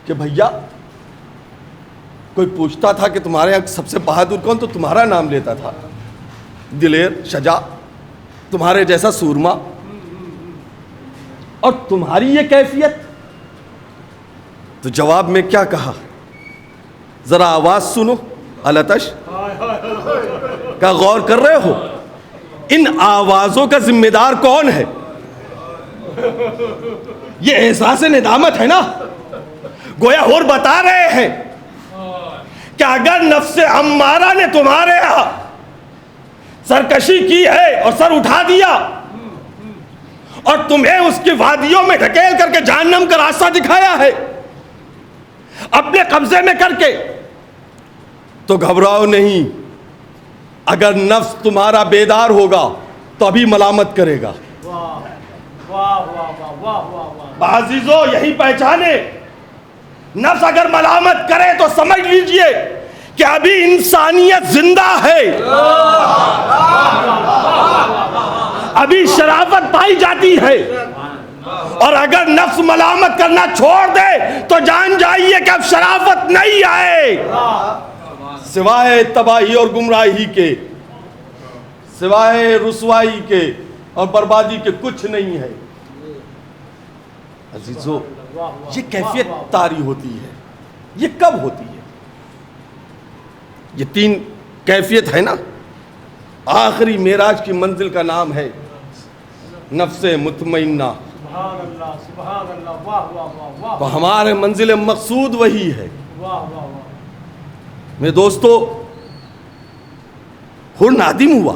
S3: کہ بھیا کوئی پوچھتا تھا کہ تمہارے یہاں سب سے بہادر کون, تو تمہارا نام لیتا تھا, دلیر, شجاع, تمہارے جیسا سورما, اور تمہاری یہ کیفیت. تو جواب میں کیا کہا, ذرا آواز سنو. التش کا غور کر رہے ہو, ان آوازوں کا ذمہ دار کون ہے؟ یہ احساس ندامت ہے نا. گویا اور بتا رہے ہیں کہ اگر نفس امارہ نے تمہارے یہاں سرکشی کی ہے اور سر اٹھا دیا اور تمہیں اس کی وادیوں میں ڈھکیل کر کے جہنم کا راستہ دکھایا ہے اپنے قبضے میں کر کے, تو گھبراؤ نہیں. اگر نفس تمہارا بیدار ہوگا تو ابھی ملامت کرے گا. عزیزو یہی پہچانے, نفس اگر ملامت کرے تو سمجھ لیجئے کہ ابھی انسانیت زندہ ہے, ابھی شرافت پائی جاتی ہے. اور اگر نفس ملامت کرنا چھوڑ دے تو جان جائیے کہ اب شرافت نہیں آئے, سوائے تباہی اور گمراہی کے, سوائے رسوائی کے اور بربادی کے کچھ نہیں ہے. عزیزو یہ کیفیت طاری ہوتی ہے, یہ کب ہوتی ہے؟ یہ 3 کیفیت ہے نا. آخری معراج کی منزل کا نام ہے نفس مطمئنہ. تو ہمارے منزل مقصود وہی ہے. میرے دوستو, ہر نادم ہوا.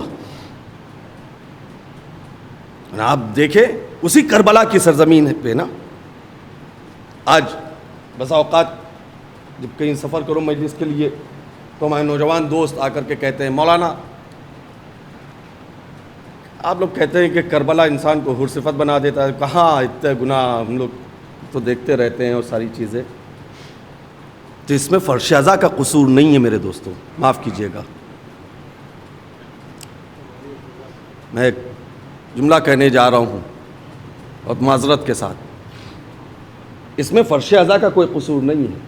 S3: آپ دیکھیں اسی کربلا کی سرزمین پہ نا, آج بسا اوقات جب کہیں سفر کرو مجلس کے لیے تو ہمارے نوجوان دوست آ کر کے کہتے ہیں, مولانا آپ لوگ کہتے ہیں کہ کربلا انسان کو حر صفت بنا دیتا ہے. کہاں اتنے گناہ, ہم لوگ تو دیکھتے رہتے ہیں اور ساری چیزیں. تو اس میں فرش اعضا کا قصور نہیں ہے میرے دوستوں, معاف کیجئے گا. میں ایک جملہ کہنے جا رہا ہوں اور معذرت کے ساتھ, اس میں فرش اعضا کا کوئی قصور نہیں ہے.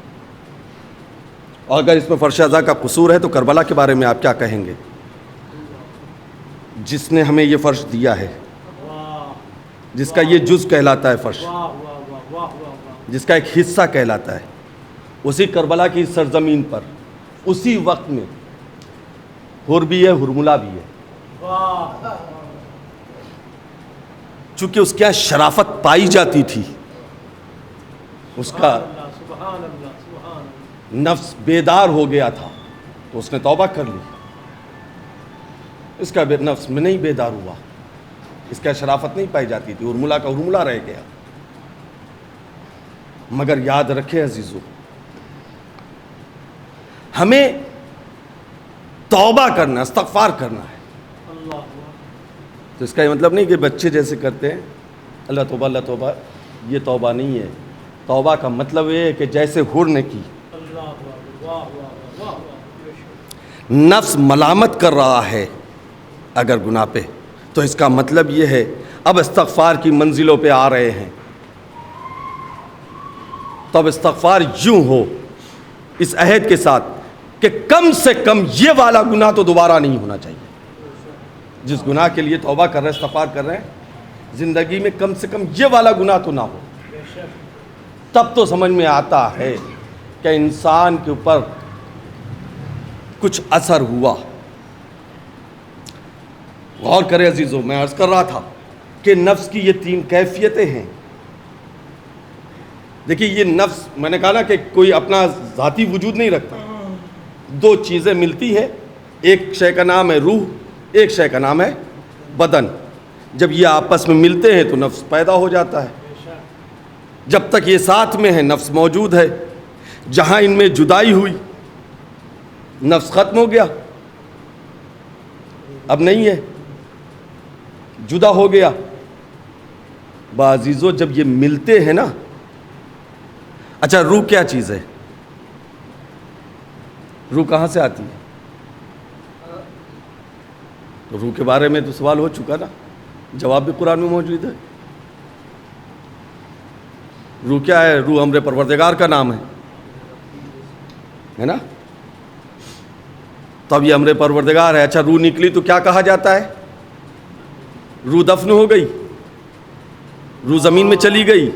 S3: اور اگر اس میں فرش ازا کا قصور ہے تو کربلا کے بارے میں آپ کیا کہیں گے، جس نے ہمیں یہ فرش دیا ہے، جس کا یہ جز کہلاتا ہے فرش، جس کا ایک حصہ کہلاتا ہے، اسی کربلا کی سرزمین پر اسی وقت میں حر بھی ہے، حرملہ بھی ہے، چونکہ اس کے یہاں شرافت پائی جاتی تھی، اس کا نفس بیدار ہو گیا تھا تو اس نے توبہ کر لی. اس کا نفس میں نہیں بیدار ہوا، اس کا شرافت نہیں پائی جاتی تھی، حرملہ کا حرملہ رہ گیا. مگر یاد رکھے عزیزو، ہمیں توبہ کرنا، استغفار کرنا ہے. تو اس کا یہ مطلب نہیں کہ بچے جیسے کرتے ہیں اللہ توبہ، یہ توبہ نہیں ہے. توبہ کا مطلب یہ ہے کہ جیسے حر نے کی، نفس ملامت کر رہا ہے اگر گناہ پہ، تو اس کا مطلب یہ ہے اب استغفار کی منزلوں پہ آ رہے ہیں. تو اب استغفار یوں ہو اس عہد کے ساتھ کہ کم سے کم یہ والا گناہ تو دوبارہ نہیں ہونا چاہیے. جس گناہ کے لیے توبہ کر رہے ہیں، استغفار کر رہے ہیں، زندگی میں کم سے کم یہ والا گناہ تو نہ ہو. تب تو سمجھ میں آتا ہے کہ انسان کے اوپر کچھ اثر ہوا. غور کرے عزیزو، میں عرض کر رہا تھا کہ نفس کی یہ 3 کیفیتیں ہیں. دیکھیے یہ نفس، میں نے کہا نا کہ کوئی اپنا ذاتی وجود نہیں رکھتا. 2 چیزیں ملتی ہیں، ایک شے کا نام ہے روح، ایک شے کا نام ہے بدن. جب یہ آپس میں ملتے ہیں تو نفس پیدا ہو جاتا ہے. جب تک یہ ساتھ میں ہے نفس موجود ہے. جہاں ان میں جدائی ہوئی نفس ختم ہو گیا، اب نہیں ہے، جدا ہو گیا. عزیزو جب یہ ملتے ہیں نا، اچھا روح کیا چیز ہے؟ روح کہاں سے آتی ہے؟ تو روح کے بارے میں تو سوال ہو چکا نا، جواب بھی قرآن میں موجود ہے. روح کیا ہے؟ روح امر پروردگار کا نام ہے نا. تو اب یہ امر پروردگار ہے. اچھا روح نکلی تو کیا کہا جاتا ہے؟ روح دفن ہو گئی، روح زمین میں چلی گئی.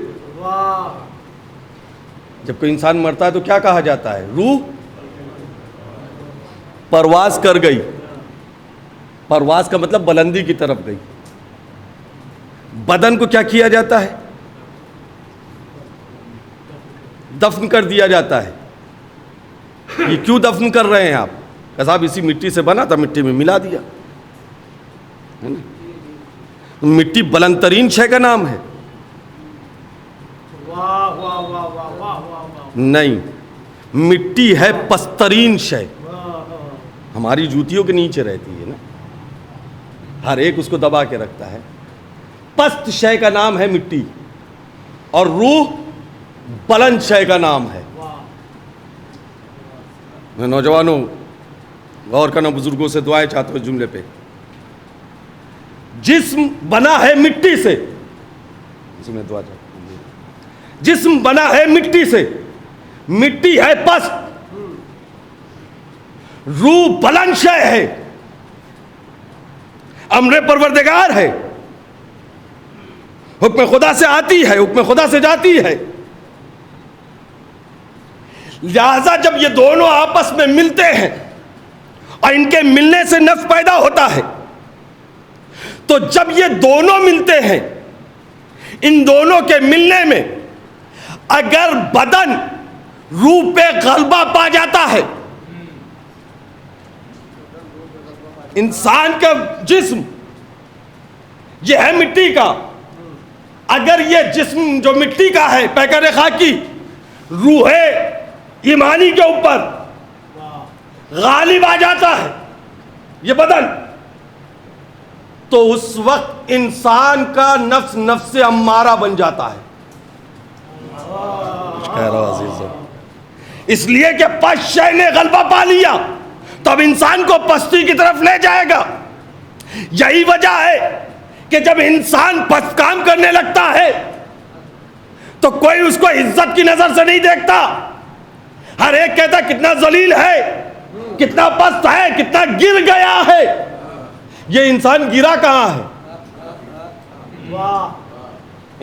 S3: جب کوئی انسان مرتا ہے تو کیا کہا جاتا ہے؟ روح پرواز کر گئی. پرواز کا مطلب بلندی کی طرف گئی. بدن کو کیا کیا جاتا ہے؟ دفن کر دیا جاتا ہے. یہ کیوں دفن کر رہے ہیں آپ؟ کہ صاحب اسی مٹی سے بنا تھا، مٹی میں ملا دیا. مٹی بلند ترین شے کا نام ہے؟ نہیں، مٹی ہے پسترین شے. ہماری جوتیوں کے نیچے رہتی ہے نا، ہر ایک اس کو دبا کے رکھتا ہے. پست شے کا نام ہے مٹی، اور روح بلند شے کا نام ہے. میں نوجوانوں غور کرنا، بزرگوں سے دعائیں چاہتا ہوں جملے پہ. جسم بنا ہے مٹی سے، میں دعا چاہتا ہوں. جسم بنا ہے مٹی سے، مٹی ہے پست، روح بلند شے ہے، امر پروردگار ہے، حکم خدا سے آتی ہے، حکم خدا سے جاتی ہے. لہذا جب یہ دونوں آپس میں ملتے ہیں اور ان کے ملنے سے نفس پیدا ہوتا ہے، تو جب یہ دونوں ملتے ہیں، ان دونوں کے ملنے میں اگر بدن روح پہ غلبہ پا جاتا ہے، انسان کا جسم یہ ہے مٹی کا، اگر یہ جسم جو مٹی کا ہے پیکر خاکی، روح ایمانی کے اوپر غالب آ جاتا ہے یہ بدن، تو اس وقت انسان کا نفس نفس امارہ بن جاتا ہے. اس لیے کہ پست شے نے غلبہ پا لیا تو اب انسان کو پستی کی طرف لے جائے گا. یہی وجہ ہے کہ جب انسان پست کام کرنے لگتا ہے تو کوئی اس کو عزت کی نظر سے نہیں دیکھتا. ہر ایک کہتا ہے کتنا ذلیل ہے، کتنا پست ہے، کتنا گر گیا ہے. یہ انسان گرا کہاں ہے؟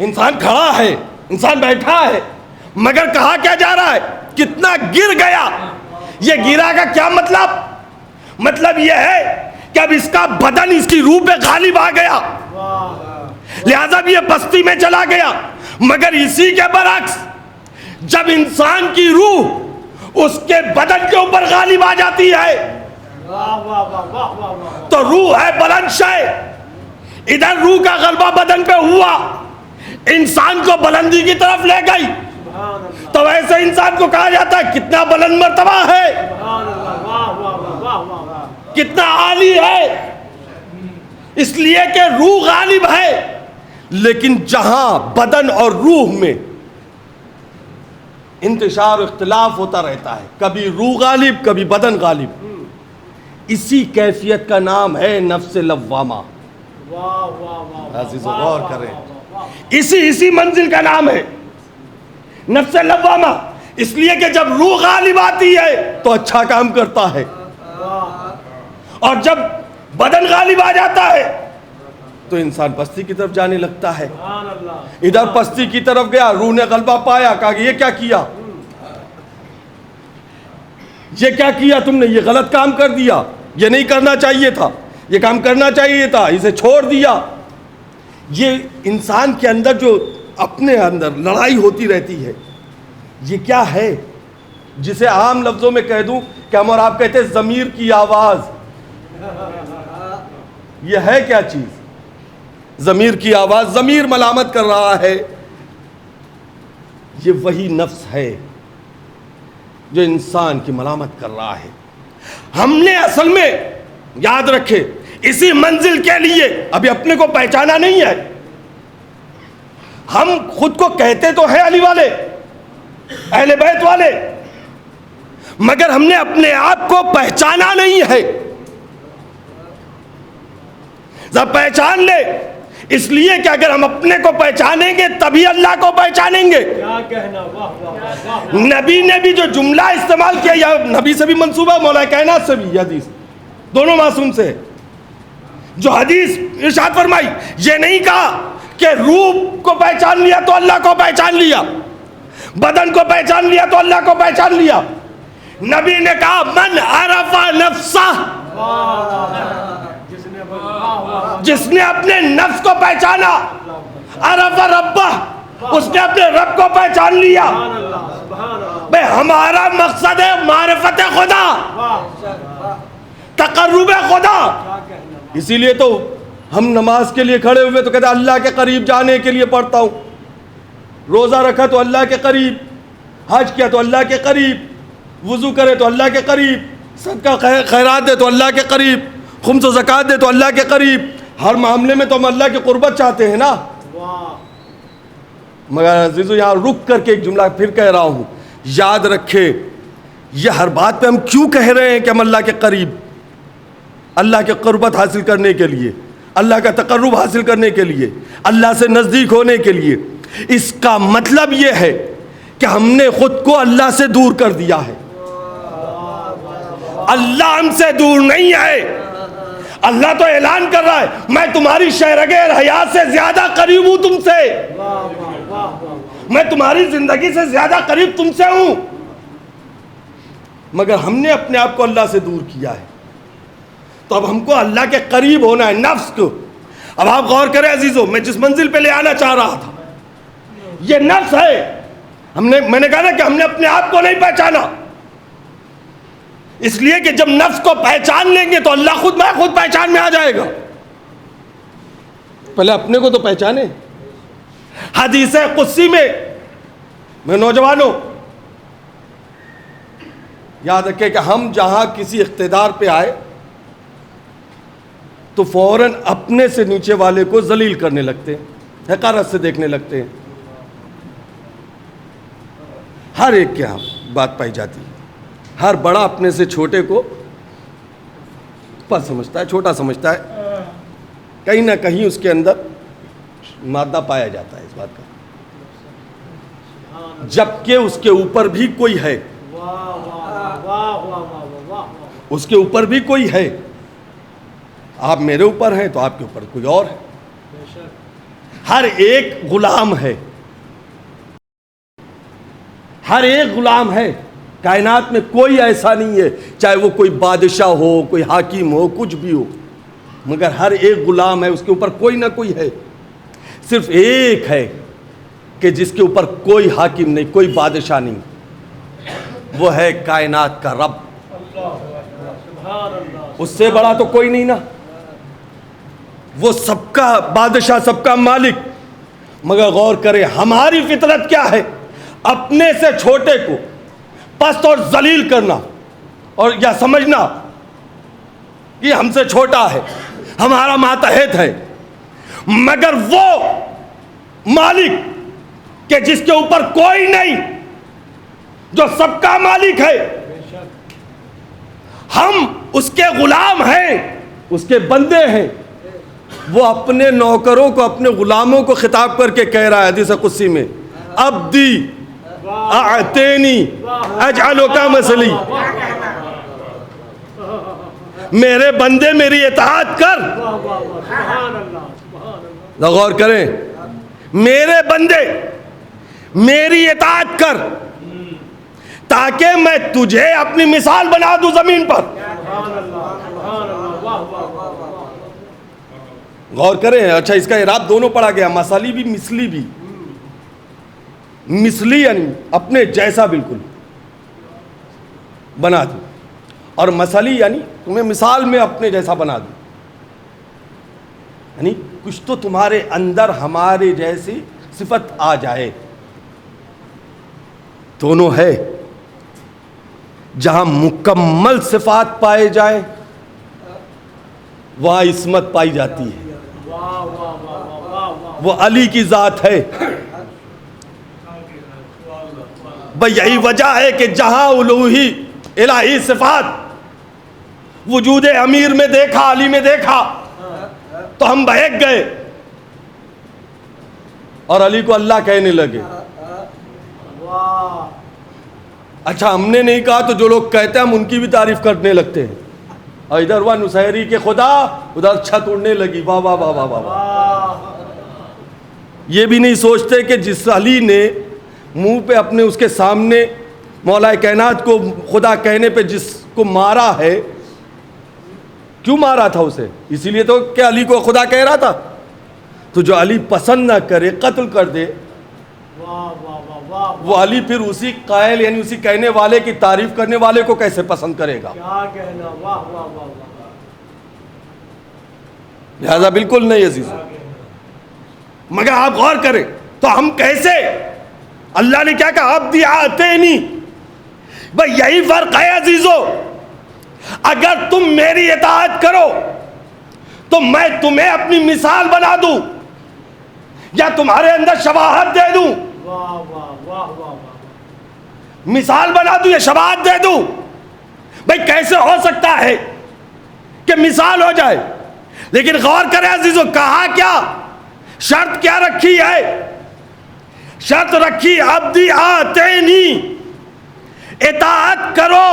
S3: انسان کھڑا ہے، انسان بیٹھا ہے، مگر کہا کیا جا رہا ہے؟ کتنا گر گیا. یہ گرا کا کیا مطلب یہ ہے کہ اب اس کا بدن اس کی روح پہ غالب آ گیا، لہذا بھی یہ پستی میں چلا گیا. مگر اسی کے برعکس جب انسان کی روح اس کے بدن کے اوپر غالب آ جاتی ہے تو روح ہے بلند شے. ادھر روح کا غلبہ بدن پہ ہوا، انسان کو بلندی کی طرف لے گئی، تو ویسے انسان کو کہا جاتا ہے کتنا بلند مرتبہ ہے، کتنا عالی ہے. اس لیے کہ روح غالب ہے. لیکن جہاں بدن اور روح میں انتشار اختلاف ہوتا رہتا ہے، کبھی روح غالب کبھی بدن غالب، اسی کیفیت کا نام ہے نفس لوامہ. عزیزو غور کریں، اسی منزل کا نام ہے نفس لوامہ. اس لیے کہ جب روح غالب آتی ہے تو اچھا کام کرتا ہے، اور جب بدن غالب آ جاتا ہے تو انسان پستی کی طرف جانے لگتا ہے. ادھر پستی کی طرف گیا، روح نے غلبہ پایا، کہا کہ یہ کیا کیا، یہ کیا کیا تم نے، یہ غلط کام کر دیا، یہ نہیں کرنا چاہیے تھا، یہ کام کرنا چاہیے تھا، اسے چھوڑ دیا. یہ انسان کے اندر جو اپنے اندر لڑائی ہوتی رہتی ہے، یہ کیا ہے جسے عام لفظوں میں کہہ دوں کہ ہم اور آپ کہتے ہیں ضمیر کی آواز. یہ ہے کیا چیز؟ ضمیر کی آواز. ضمیر ملامت کر رہا ہے. یہ وہی نفس ہے جو انسان کی ملامت کر رہا ہے. ہم نے اصل میں یاد رکھے اسی منزل کے لیے ابھی اپنے کو پہچانا نہیں ہے. ہم خود کو کہتے تو ہیں علی والے، اہل بیت والے، مگر ہم نے اپنے آپ کو پہچانا نہیں ہے. ذرا پہچان لے، اس لیے کہ اگر ہم اپنے کو پہچانیں گے تبھی اللہ کو پہچانیں گے. نبی نے بھی جو جملہ استعمال کیا، یا نبی سے بھی منسوبہ، مولا کائنات سے بھی، یہ حدیث دونوں معصوم سے، جو حدیث ارشاد فرمائی، یہ نہیں کہا کہ روح کو پہچان لیا تو اللہ کو پہچان لیا، بدن کو پہچان لیا تو اللہ کو پہچان لیا. نبی نے کہا من عرف نفسہ، جس نے اپنے نفس کو پہچانا، عرف ربہ، اس نے اپنے رب کو پہچان لیا. بھئی ہمارا مقصد ہے معرفت خدا، تقرب خدا. اسی لیے تو ہم نماز کے لیے کھڑے ہوئے تو کہتے ہیں اللہ کے قریب جانے کے لیے پڑھتا ہوں. روزہ رکھا تو اللہ کے قریب، حج کیا تو اللہ کے قریب، وضو کرے تو اللہ کے قریب، صدقہ خیرات دے تو اللہ کے قریب، خمس و زکوٰۃ دے تو اللہ کے قریب. ہر معاملے میں تو ہم اللہ کی قربت چاہتے ہیں نا. مگر عزیزو یہاں رک کر کے ایک جملہ پھر کہہ رہا ہوں، یاد رکھے یہ ہر بات پہ ہم کیوں کہہ رہے ہیں کہ ہم اللہ کے قریب، اللہ کے قربت حاصل کرنے کے لیے، اللہ کا تقرب حاصل کرنے کے لیے، اللہ سے نزدیک ہونے کے لیے. اس کا مطلب یہ ہے کہ ہم نے خود کو اللہ سے دور کر دیا ہے. اللہ ہم سے دور نہیں ہے. اللہ تو اعلان کر رہا ہے میں تمہاری شہرگ حیات سے زیادہ قریب ہوں تم سے، میں تمہاری زندگی سے زیادہ قریب تم سے ہوں. مگر ہم نے اپنے آپ کو اللہ سے دور کیا ہے. تو اب ہم کو اللہ کے قریب ہونا ہے، نفس کو. اب آپ غور کریں عزیزو، میں جس منزل پہ لے آنا چاہ رہا تھا یہ نفس ہے. میں نے کہا نا کہ ہم نے اپنے آپ کو نہیں پہچانا، اس لیے کہ جب نفس کو پہچان لیں گے تو اللہ خود پہچان میں آ جائے گا. پہلے اپنے کو تو پہچانے. حدیث قدسی میں نوجوانوں یاد رکھے کہ ہم جہاں کسی اقتدار پہ آئے تو فوراً اپنے سے نیچے والے کو ذلیل کرنے لگتے ہیں، حقارت سے دیکھنے لگتے ہیں. ہر ایک کے یہاں بات پائی جاتی ہے. ہر بڑا اپنے سے چھوٹے کو پس سمجھتا ہے، چھوٹا سمجھتا ہے. کہیں نہ کہیں اس کے اندر مادہ پایا جاتا ہے اس بات کا، جبکہ اس کے اوپر بھی کوئی ہے اس کے اوپر بھی کوئی ہے. آپ میرے اوپر ہیں تو آپ کے اوپر کوئی اور ہے. ہر ایک غلام ہے, ہر ایک غلام ہے. کائنات میں کوئی ایسا نہیں ہے, چاہے وہ کوئی بادشاہ ہو, کوئی حاکم ہو, کچھ بھی ہو, مگر ہر ایک غلام ہے, اس کے اوپر کوئی نہ کوئی ہے. صرف ایک ہے کہ جس کے اوپر کوئی حاکم نہیں, کوئی بادشاہ نہیں, وہ ہے کائنات کا رب. اس سے بڑا تو کوئی نہیں نا. وہ سب کا بادشاہ, سب کا مالک. مگر غور کریں ہماری فطرت کیا ہے, اپنے سے چھوٹے کو پست اور ذلیل کرنا, اور یا سمجھنا کہ ہم سے چھوٹا ہے, ہمارا ماتحت ہے. مگر وہ مالک کہ جس کے اوپر کوئی نہیں, جو سب کا مالک ہے, ہم اس کے غلام ہیں, اس کے بندے ہیں. وہ اپنے نوکروں کو, اپنے غلاموں کو خطاب کر کے کہہ رہا ہے حدیث قدسی میں, عبدی اعطینی اجعلک مثلی, میرے بندے میری اطاعت کر. غور کریں, میرے بندے میری اطاعت کر تاکہ میں تجھے اپنی مثال بنا دوں زمین پر. غور کریں. اچھا, اس کا اعراب دونوں پڑھا گیا, مثلی بھی مثلی بھی. مثلی یعنی اپنے جیسا بالکل بنا دوں, اور مثلی یعنی تمہیں مثال میں اپنے جیسا بنا دوں. یعنی کچھ تو تمہارے اندر ہمارے جیسی صفت آ جائے. دونوں ہے. جہاں مکمل صفات پائے جائیں وہاں عصمت پائی جاتی ہے. وہ علی کی ذات ہے. بھئی یہی وجہ ہے کہ جہاں الوہی الہی صفات وجود امیر میں دیکھا, علی میں دیکھا, تو ہم بہک گئے اور علی کو اللہ کہنے لگے. اچھا, ہم نے نہیں کہا تو جو لوگ کہتے ہیں ہم ان کی بھی تعریف کرنے لگتے ہیں. اور ادھر وہ نصیری کے خدا, ادھر چھت اڑنے لگی. واہ واہ واہ واہ واہ. یہ بھی نہیں سوچتے کہ جس علی نے منہ پہ اپنے اس کے سامنے مولا کائنات کو خدا کہنے پہ جس کو مارا ہے, کیوں مارا تھا اسے؟ اسی لیے تو کہ علی کو خدا کہہ رہا تھا. تو جو علی پسند نہ کرے, قتل کر دے, وہ علی پھر اسی قائل یعنی اسی کہنے والے کی تعریف کرنے والے کو کیسے پسند کرے گا؟ لہذا بالکل نہیں عزیزو. مگر آپ غور کریں تو ہم کیسے, اللہ نے کیا کہا, عبدی آتینی. بھئی یہی فرق ہے عزیزو. اگر تم میری اطاعت کرو تو میں تمہیں اپنی مثال بنا دوں, یا تمہارے اندر شباہت دے دوں. مثال بنا دوں یا شباہت دے دوں. بھئی کیسے ہو سکتا ہے کہ مثال ہو جائے؟ لیکن غور کریں عزیزو, کہا کیا, شرط کیا رکھی ہے؟ شرط رکھی عبدی آتینی, اطاعت کرو.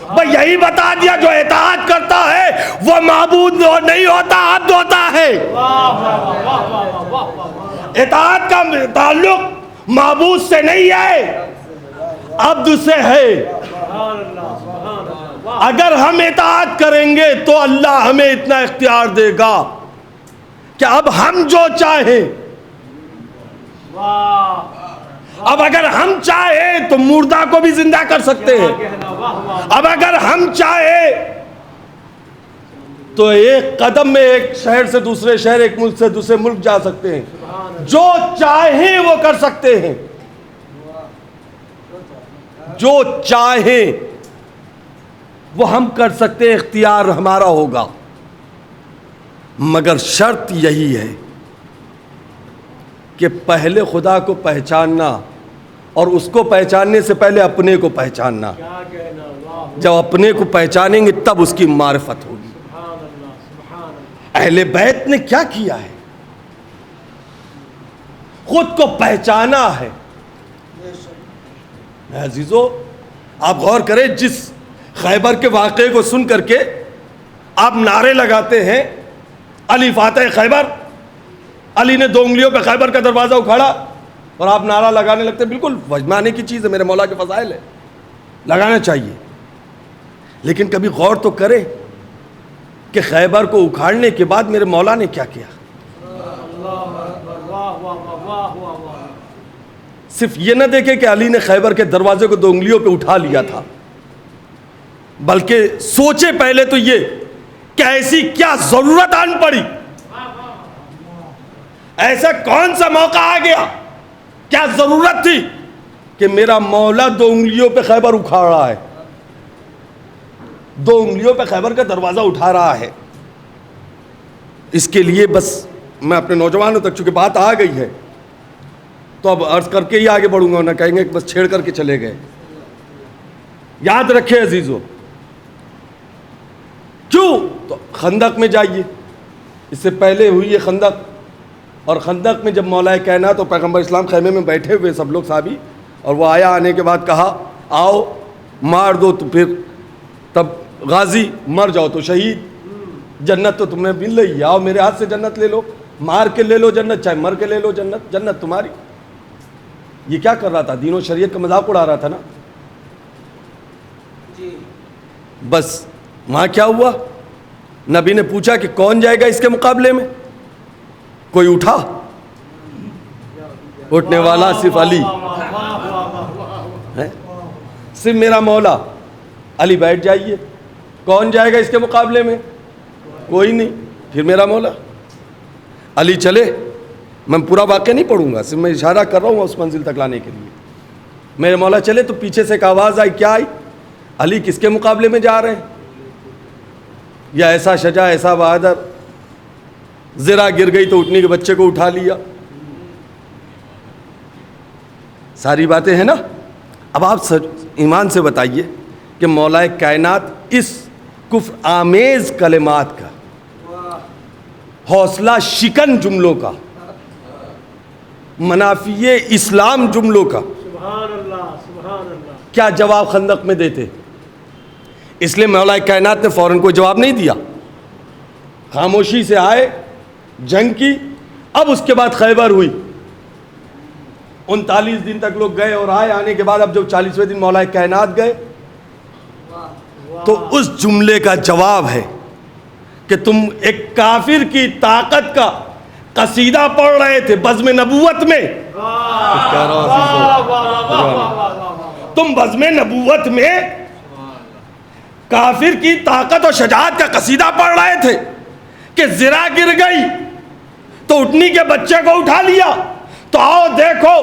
S3: بھئی یہی بتا دیا جو اطاعت کرتا ہے وہ معبود نہیں ہوتا, عبد ہوتا ہے. اطاعت کا تعلق معبود سے نہیں ہے, عبد سے ہے. اگر ہم اطاعت کریں گے تو اللہ ہمیں اتنا اختیار دے گا کہ اب ہم جو چاہیں, اب اگر ہم چاہیں تو مردہ کو بھی زندہ کر سکتے ہیں. اب اگر ہم چاہیں تو ایک قدم میں ایک شہر سے دوسرے شہر, ایک ملک سے دوسرے ملک جا سکتے ہیں. جو چاہیں وہ کر سکتے ہیں, جو چاہیں وہ ہم کر سکتے ہیں, اختیار ہمارا ہوگا. مگر شرط یہی ہے کہ پہلے خدا کو پہچاننا, اور اس کو پہچاننے سے پہلے اپنے کو پہچاننا. جب اپنے کو پہچانیں گے تب اس کی معرفت ہوگی. اہل بیت نے کیا کیا ہے؟ خود کو پہچانا ہے. عزیزو, آپ غور کریں، جس خیبر کے واقعے کو سن کر کے آپ نعرے لگاتے ہیں علی فاتح خیبر، علی نے 2 انگلیوں پہ خیبر کا دروازہ اکھاڑا، اور آپ نعرہ لگانے لگتے ہیں، بالکل وجمانے کی چیز ہے، میرے مولا کے فضائل ہے، لگانا چاہیے. لیکن کبھی غور تو کرے کہ خیبر کو اکھاڑنے کے بعد میرے مولا نے کیا کیا. صرف یہ نہ دیکھے کہ علی نے خیبر کے دروازے کو 2 انگلیوں پہ اٹھا لیا تھا، بلکہ سوچے پہلے تو یہ کہ ایسی کیا ضرورت آن پڑی، ایسا کون سا موقع آ گیا، کیا ضرورت تھی کہ میرا مولا 2 انگلیوں پہ خیبر اکھاڑ رہا ہے، 2 انگلیوں پہ خیبر کا دروازہ اٹھا رہا ہے. اس کے لیے بس میں اپنے نوجوانوں تک، چونکہ بات آ گئی ہے تو اب عرض کر کے ہی آگے بڑھوں گا، نہ کہیں گے کہ بس چھیڑ کر کے چلے گئے. یاد رکھے عزیزو، کیوں تو خندق میں جائیے، اس سے پہلے ہوئی یہ خندق، اور خندق میں جب مولا کائنات اور پیغمبر اسلام خیمے میں بیٹھے ہوئے سب لوگ صحابی، اور وہ آیا، آنے کے بعد کہا آؤ مار دو تو پھر تب غازی، مر جاؤ تو شہید، جنت تو تمہیں مل رہی ہے، آؤ میرے ہاتھ سے جنت لے لو، مار کے لے لو جنت، چاہے مر کے لے لو جنت، جنت تمہاری. یہ کیا کر رہا تھا؟ دین و شریعت کا مذاق اڑا رہا تھا نا. بس وہاں کیا ہوا، نبی نے پوچھا کہ کون جائے گا اس کے مقابلے میں، کوئی اٹھا؟ اٹھنے والا صرف علی ہے، صرف میرا مولا علی. بیٹھ جائیے، کون جائے گا اس کے مقابلے میں؟ کوئی نہیں، پھر میرا مولا علی چلے. میں پورا واقعہ نہیں پڑھوں گا، صرف میں اشارہ کر رہا ہوں اس منزل تک لانے کے لیے. میرے مولا چلے تو پیچھے سے ایک آواز آئی، کیا آئی؟ علی کس کے مقابلے میں جا رہے ہیں؟ یا ایسا شجاع، ایسا بہادر، ذرا گر گئی تو اٹھنے کے بچے کو اٹھا لیا. ساری باتیں ہیں نا. اب آپ ایمان سے بتائیے کہ مولا کائنات اس کفر آمیز کلمات کا، حوصلہ شکن جملوں کا، منافی اسلام جملوں کا کیا جواب خندق میں دیتے؟ اس لیے مولا کائنات نے فوراً کوئی جواب نہیں دیا، خاموشی سے آئے، جنگ کی. اب اس کے بعد خیبر ہوئی، 39 دن تک لوگ گئے اور آئے. آنے کے بعد اب جب 40ویں دن مولا کائنات گئے تو اس جملے کا جواب ہے کہ تم ایک کافر کی طاقت کا قصیدہ پڑھ رہے تھے بزم نبوت میں. تم بزم نبوت میں کافر کی طاقت اور شجاعت کا قصیدہ پڑھ رہے تھے کہ ذرا گر گئی تو اٹھنی کے بچے کو اٹھا لیا. تو آؤ دیکھو،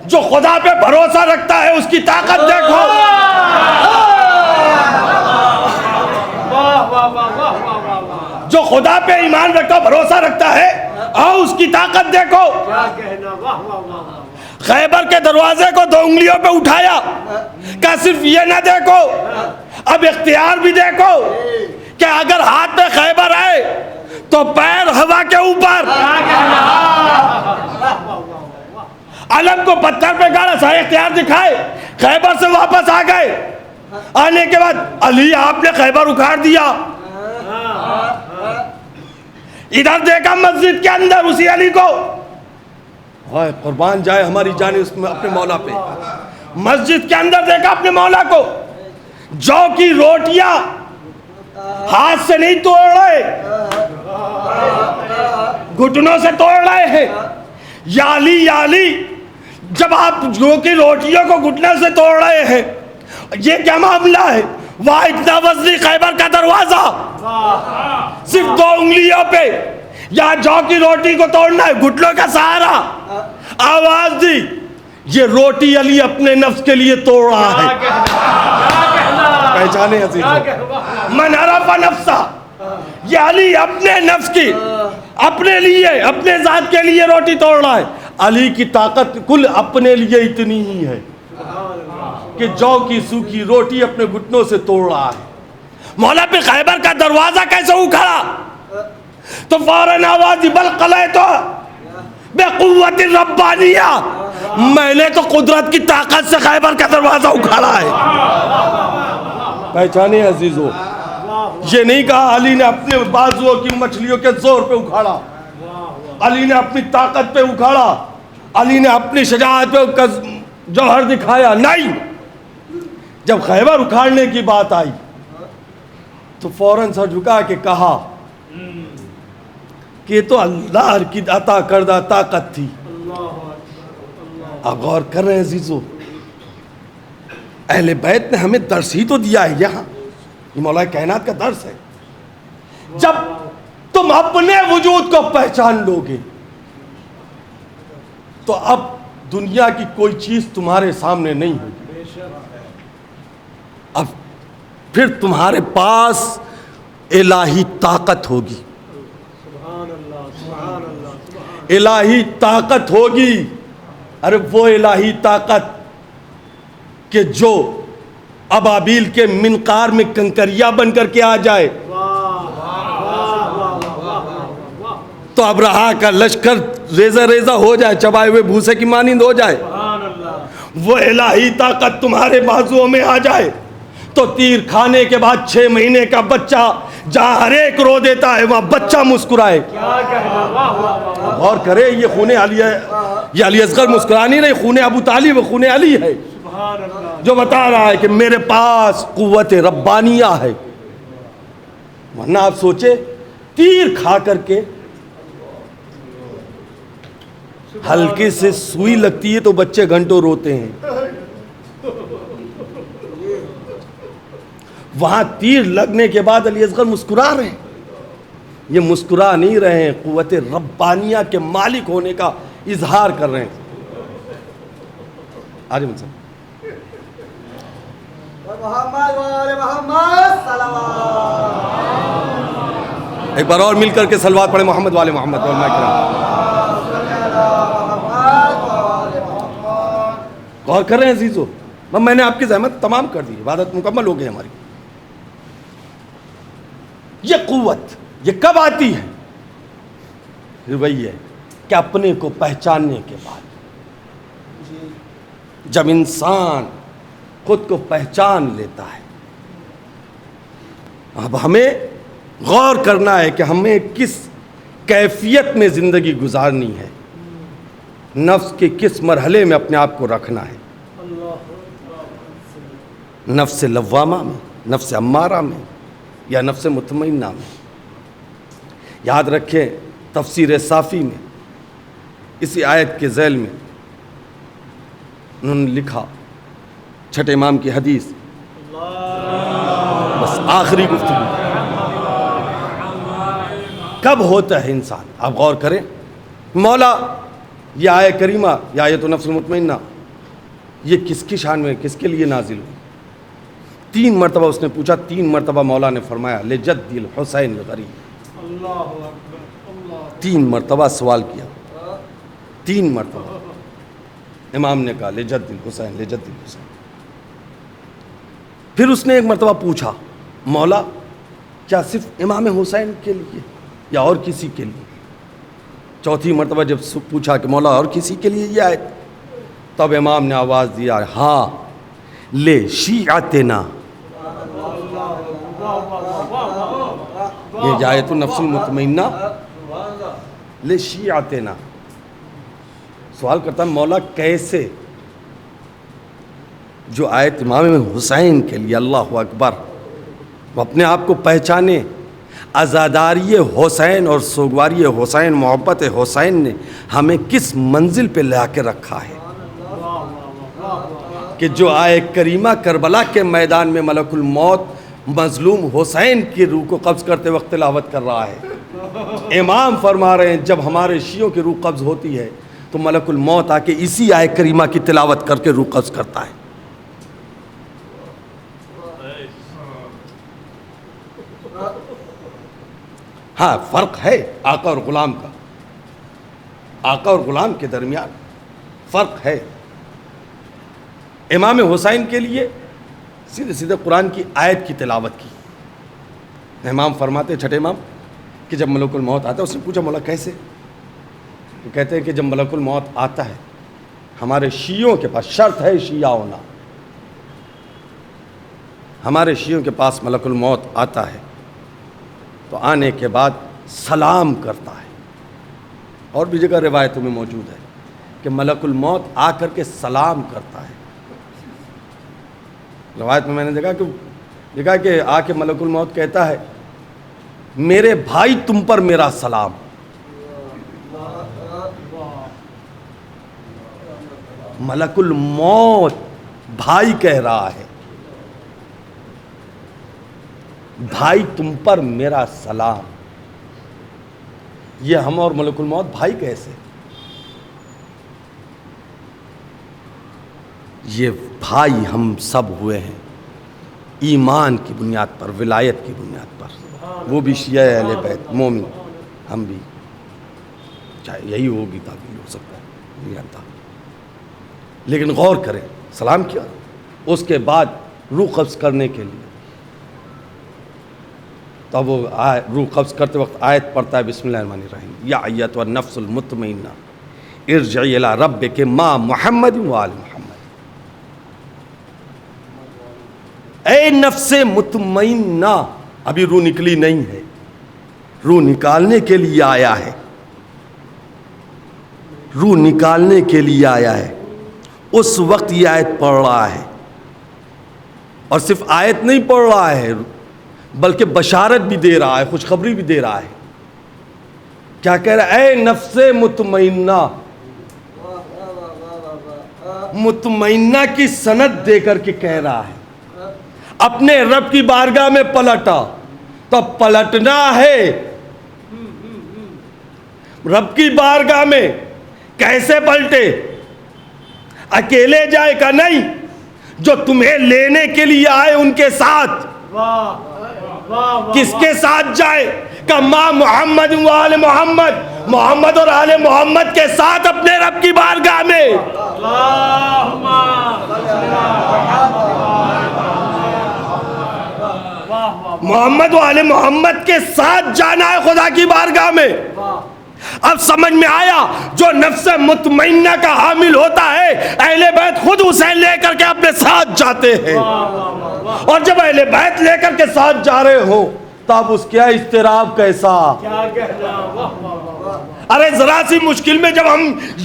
S3: جو خدا پہ بھروسہ رکھتا ہے اس کی طاقت دیکھو. جو خدا پہ ایمان رکھتا، بھروسہ رکھتا ہے، آؤ اس کی طاقت دیکھو. خیبر کے دروازے کو 2 انگلیوں پہ اٹھایا. کہ صرف یہ نہ دیکھو، اب اختیار بھی دیکھو کہ اگر ہاتھ میں خیبر آئے تو پیر ہوا کے اوپر، علم کو پتھر پہ گاڑا، سارے اختیار دکھائے. خیبر سے واپس آ گئے. آنے کے بعد علی آپ نے خیبر اکھاڑ دیا. ادھر دیکھا مسجد کے اندر اسی علی کو، قربان جائے ہماری جان اس میں اپنے مولا پہ. مسجد کے اندر دیکھا اپنے مولا کو، جو کی روٹیاں ہاتھ سے نہیں توڑ رہے، گھٹنوں سے توڑ رہے ہیں. یا علی یا علی، جب آپ جو کی روٹیوں کو گھٹنے سے توڑ رہے ہیں، یہ کیا معاملہ ہے؟ وہاں اتنا وزنی خیبر کا دروازہ صرف 2 انگلیوں پہ، یا جو کی روٹی کو توڑنا ہے، گھٹنوں کا سہارا. آواز دی، یہ روٹی علی اپنے نفس کے لیے توڑ رہا ہے. پہچانے عزیز، من عرف نفسہ، یہ علی اپنے نفس کی، اپنے لیے، اپنے ذات کے لیے روٹی توڑ رہا ہے. علی کی طاقت کل اپنے لیے اتنی ہی ہے کہ جو کی سوکھی روٹی اپنے گھٹنوں سے توڑ رہا ہے. مولا پہ خیبر کا دروازہ کیسے اکھڑا؟ تو فوراً آواز دی، بل قلیتو بے قوت ربانیہ، میں نے تو قدرت کی طاقت سے خیبر کا دروازہ اکھاڑا ہے. پہچانے عزیزو, یہ نہیں کہا علی نے اپنے بازوؤں کی مچھلیوں کے زور پہ اکھاڑا, علی نے اپنی طاقت پہ اکھاڑا, علی نے اپنی شجاعت پہ جوہر دکھایا. نہیں, جب خیبر اکھاڑنے کی بات آئی تو فوراً سر جھکا کے کہا کہ یہ تو اللہ کی عطا کردہ طاقت تھی. آپ غور کر رہے ہیں عزیزو, اہل بیت نے ہمیں درس ہی تو دیا ہے. یہاں یہ مولا کائنات کا درس ہے. جب تم اپنے وجود کو پہچان لو گے تو اب دنیا کی کوئی چیز تمہارے سامنے نہیں ہوگی. اب پھر تمہارے پاس الہی طاقت ہوگی, الہی طاقت ہوگی. ارے وہ الہی طاقت کہ جو ابابیل کے منقار میں کنکریا بن کر کے آ جائے تو ابرہا کا لشکر ریزہ ریزہ ہو جائے, چبائے ہوئے بھوسے کی مانند ہو جائے. وہ الہی طاقت تمہارے بازوؤں میں آ جائے تو تیر کھانے کے بعد 6 مہینے کا بچہ جہاں ہر ایک رو دیتا ہے وہاں بچہ مسکرائے. غور کرے, یہ خون علی ہے, یہ علی اصغر مسکرا نہیں رہے, خون ابو طالب و خون علی ہے جو بتا رہا ہے کہ میرے پاس قوت ربانیہ ہے. ورنہ آپ سوچے تیر کھا کر کے ہلکے سے سوئی لگتی ہے تو بچے گھنٹوں روتے ہیں, وہاں تیر لگنے کے بعد علی اصغر مسکرا رہے ہیں. یہ مسکرا نہیں رہے ہیں, قوت ربانیہ کے مالک ہونے کا اظہار کر رہے ہیں. آج مجھے ایک بار اور مل کر کے صلوات پڑھیں محمد والے محمد. غور کر رہے ہیں عزیزو, میں نے آپ کی زحمت تمام کر دی, عبادت مکمل ہو گئی ہماری. یہ قوت یہ کب آتی ہے؟ پھر وہی ہے کہ اپنے کو پہچاننے کے بعد. جب انسان خود کو پہچان لیتا ہے, اب ہمیں غور کرنا ہے کہ ہمیں کس کیفیت میں زندگی گزارنی ہے, نفس کے کس مرحلے میں اپنے آپ کو رکھنا ہے. نفس لوامہ میں, نفس امارہ میں, یا نفس مطمئنہ میں. یاد رکھیں تفسیر صافی میں اسی آیت کے ذیل میں انہوں نے لکھا, چھٹے امام کی حدیث, بس آخری گفتگو, کب ہوتا ہے انسان. آپ غور کریں, مولا یہ آیت کریمہ یا آیت نفس المطمئنہ یہ کس کی شان میں, کس کے لیے نازل ہوئی؟ 3 مرتبہ اس نے پوچھا, 3 مرتبہ مولا نے فرمایا لجد الحسین الغریب. 3 مرتبہ سوال کیا, 3 مرتبہ امام نے کہا لجد الحسین لجد الحسین. پھر اس نے ایک مرتبہ پوچھا مولا کیا صرف امام حسین کے لیے یا اور کسی کے لیے؟ 4تھی مرتبہ جب پوچھا کہ مولا اور کسی کے لیے یہ آیت, تب امام نے آواز دیا ہاں لے شیعتنا. یہ آیت النفس المطمئنہ لے شیعتنا. سوال کرتا ہے مولا کیسے؟ جو آیت امام حسین کے لیے, اللہ اکبر, وہ اپنے آپ کو پہچانے. عزاداری حسین اور سوگواری حسین, محبت حسین نے ہمیں کس منزل پہ لا کے رکھا ہے کہ جو آئے کریمہ کربلا کے میدان میں ملک الموت مظلوم حسین کی روح کو قبض کرتے وقت تلاوت کر رہا ہے. امام فرما رہے ہیں جب ہمارے شیعوں کی روح قبض ہوتی ہے تو ملک الموت آ کے اسی آئے کریمہ کی تلاوت کر کے روح قبض کرتا ہے. ہاں فرق ہے آقا اور غلام کا, آقا اور غلام کے درمیان فرق ہے. امام حسین کے لیے سیدھے سیدھے قرآن کی آیت کی تلاوت کی. امام فرماتے, چھٹے امام, کہ جب ملک الموت آتا ہے, اس نے پوچھا مولا کیسے؟ تو کہتے ہیں کہ جب ملک الموت آتا ہے ہمارے شیعوں کے پاس شرط ہے شیعہ ہونا، ہمارے شیعوں کے پاس ملک الموت آتا ہے تو آنے کے بعد سلام کرتا ہے، اور بھی جگہ روایتوں میں موجود ہے کہ ملک الموت آ کر کے سلام کرتا ہے۔ روایت میں نے دیکھا کہ آ کے ملک الموت کہتا ہے میرے بھائی تم پر میرا سلام۔ ملک الموت بھائی کہہ رہا ہے بھائی تم پر میرا سلام۔ یہ ہم اور ملک الموت بھائی کیسے؟ یہ بھائی ہم سب ہوئے ہیں ایمان کی بنیاد پر، ولایت کی بنیاد پر، وہ بھی شیعہ اہل بیت مومن، ہم بھی، چاہے یہی ہوگی تعبیر ہو سکتا ہے نہیں جانتا، لیکن غور کریں سلام کیا، اس کے بعد روح قبض کرنے کے لیے تب وہ روح قبض کرتے وقت آیت پڑھتا ہے بسم اللہ الرحمن الرحیم، یا ایتھا النفس المطمئنہ ارجعی الی ربک مع محمد وآل محمد۔ اے نفس مطمئنہ، ابھی روح نکلی نہیں ہے، روح نکالنے کے لیے آیا ہے، روح نکالنے کے لیے آیا ہے، اس وقت یہ آیت پڑھ رہا ہے، اور صرف آیت نہیں پڑھ رہا ہے بلکہ بشارت بھی دے رہا ہے، خوشخبری بھی دے رہا ہے۔ کیا کہہ رہا ہے؟ اے نفس مطمئنہ، مطمئنہ کی سند دے کر کے کہہ رہا ہے اپنے رب کی بارگاہ میں پلٹا، تو پلٹنا ہے رب کی بارگاہ میں، کیسے پلٹے؟ اکیلے جائے کا نہیں، جو تمہیں لینے کے لیے آئے ان کے ساتھ۔ کس کے ساتھ جائے؟ کہ ماں محمد و آل محمد، محمد اور آل محمد کے ساتھ اپنے رب کی بارگاہ میں۔ محمد و آل محمد کے ساتھ جانا ہے خدا کی بارگاہ میں۔ اب سمجھ میں آیا، جو نفس مطمئنہ کا حامل ہوتا ہے اہل بیت خود اسے لے کر کے اپنے ساتھ جاتے ہیں، اور جب اہل بیت لے کر کے ساتھ جا رہے ہو تب اس کیا اضطراب کیسا؟ ارے ذرا سی مشکل میں جب ہم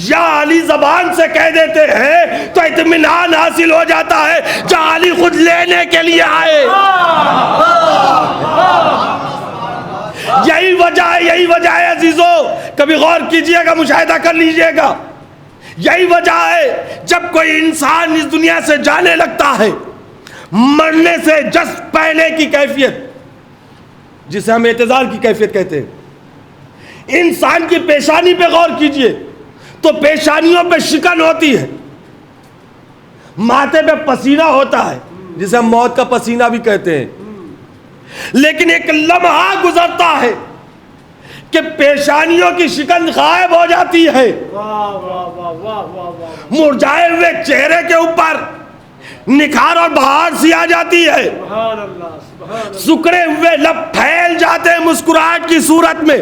S3: یا علی زبان سے کہہ دیتے ہیں تو اطمینان حاصل ہو جاتا ہے، جہاں علی خود لینے کے لیے آئے۔ یہی وجہ ہے عزیزو، کبھی غور کیجئے گا، مشاہدہ کر لیجئے گا، یہی وجہ ہے جب کوئی انسان اس دنیا سے جانے لگتا ہے، مرنے سے جس پہلے کی کیفیت جسے ہم اعتزال کی کیفیت کہتے ہیں، انسان کی پیشانی پہ غور کیجئے تو پیشانیوں پہ شکن ہوتی ہے، ماتھے پہ پسینہ ہوتا ہے جسے ہم موت کا پسینہ بھی کہتے ہیں، لیکن ایک لمحہ گزرتا ہے کہ پیشانیوں کی شکن غائب ہو جاتی ہے، مرجھائے ہوئے چہرے کے اوپر نکھار اور بہار سی آ جاتی ہے، سکڑے ہوئے لب پھیل جاتے ہیں مسکراہٹ کی صورت میں۔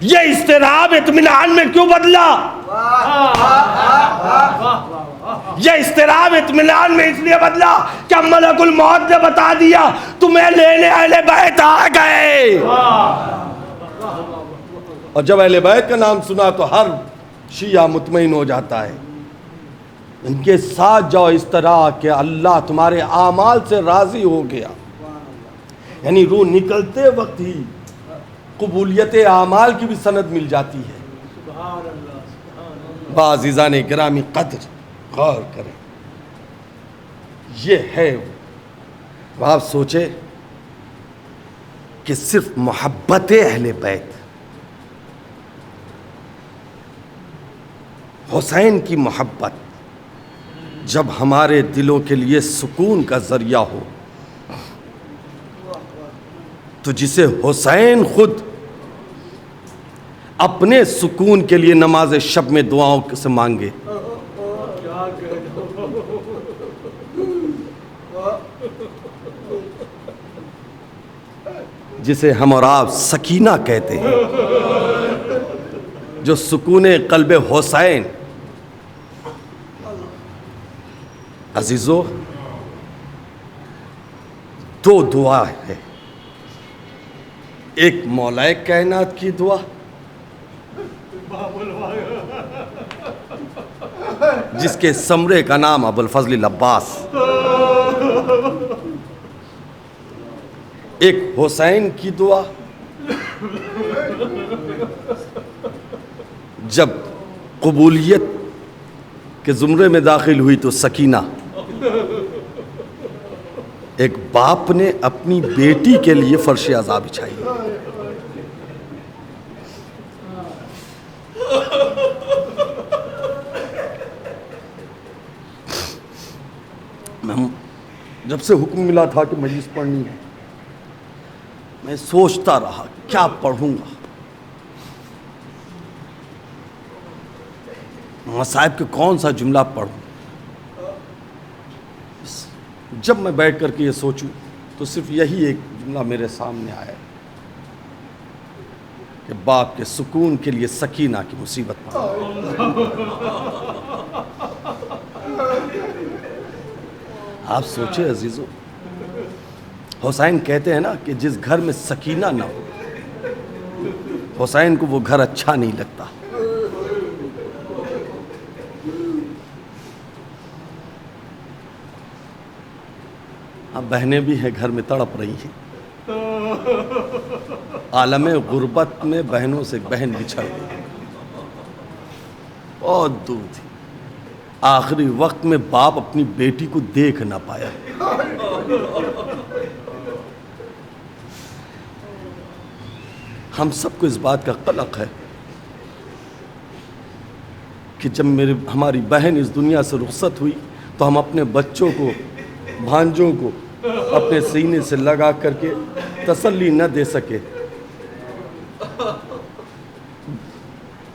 S3: یہ اضطراب اطمینان میں کیوں بدلا؟ یہ اضطراب اطمینان میں اس لیے بدلا کہ ملک الموت نے بتا دیا تمہیں لینے اہل بیت آ گئے، اور جب اہل بیت کا نام سنا تو ہر شیعہ مطمئن ہو جاتا ہے، ان کے ساتھ جاؤ اس طرح کہ اللہ تمہارے اعمال سے راضی ہو گیا، یعنی روح نکلتے وقت ہی قبولیت اعمال کی بھی سند مل جاتی ہے۔ عزیزان گرامی قدر غور کریں، یہ ہے وہ۔ آپ سوچے کہ صرف محبت اہل بیت، حسین کی محبت جب ہمارے دلوں کے لیے سکون کا ذریعہ ہو، تو جسے حسین خود اپنے سکون کے لیے نماز شب میں دعاؤں سے مانگے، جسے ہم اور آپ سکینہ کہتے ہیں، جو سکون قلب حسین عزیزو، دو دعا ہے، ایک مولا کائنات کی دعا جس کے سمرے کا نام ابوالفضل عباس، ایک حسین کی دعا جب قبولیت کے زمرے میں داخل ہوئی تو سکینہ، ایک باپ نے اپنی بیٹی کے لیے فرش عزا بچھائی. جب سے حکم ملا تھا کہ مجلس پڑھنی ہے، میں سوچتا رہا کیا پڑھوں گا، مصائب کے کون سا جملہ پڑھوں. جب میں بیٹھ کر کے یہ سوچوں تو صرف یہی ایک جملہ میرے سامنے آیا کہ باپ کے سکون کے لیے سکینہ کی مصیبت پڑھو. آپ سوچیں عزیزو، حسین کہتے ہیں نا کہ جس گھر میں سکینہ نہ ہو، حسین کو وہ گھر اچھا نہیں لگتا. اب بہنیں بھی ہیں گھر میں تڑپ رہی ہیں، عالم غربت میں بہنوں سے بہن بچھڑ گئی، بہت دور تھی. آخری وقت میں باپ اپنی بیٹی کو دیکھ نہ پایا. ہم سب کو اس بات کا قلق ہے کہ جب ہماری بہن اس دنیا سے رخصت ہوئی تو ہم اپنے بچوں کو، بھانجوں کو اپنے سینے سے لگا کر کے تسلی نہ دے سکے.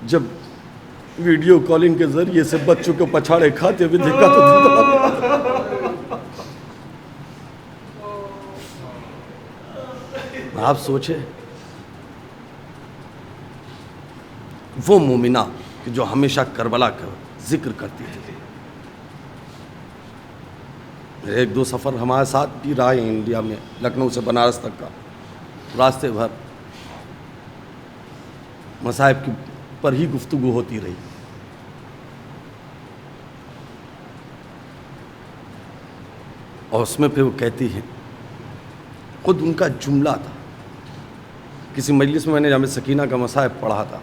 S3: جب ویڈیو کالنگ کے ذریعے سے بچوں کو پچھاڑے کھاتے ہوئے دیکھا تو آپ سوچیں وہ مومنہ کہ جو ہمیشہ کربلا کا ذکر کرتی تھی. ایک دو سفر ہمارے ساتھ بھی رہا ہے انڈیا میں، لکھنؤ سے بنارس تک کا، راستے بھر مصائب کی پر ہی گفتگو ہوتی رہی. اور اس میں پھر وہ کہتی ہیں، خود ان کا جملہ تھا، کسی مجلس میں نے جامع سکینہ کا مصائب پڑھا تھا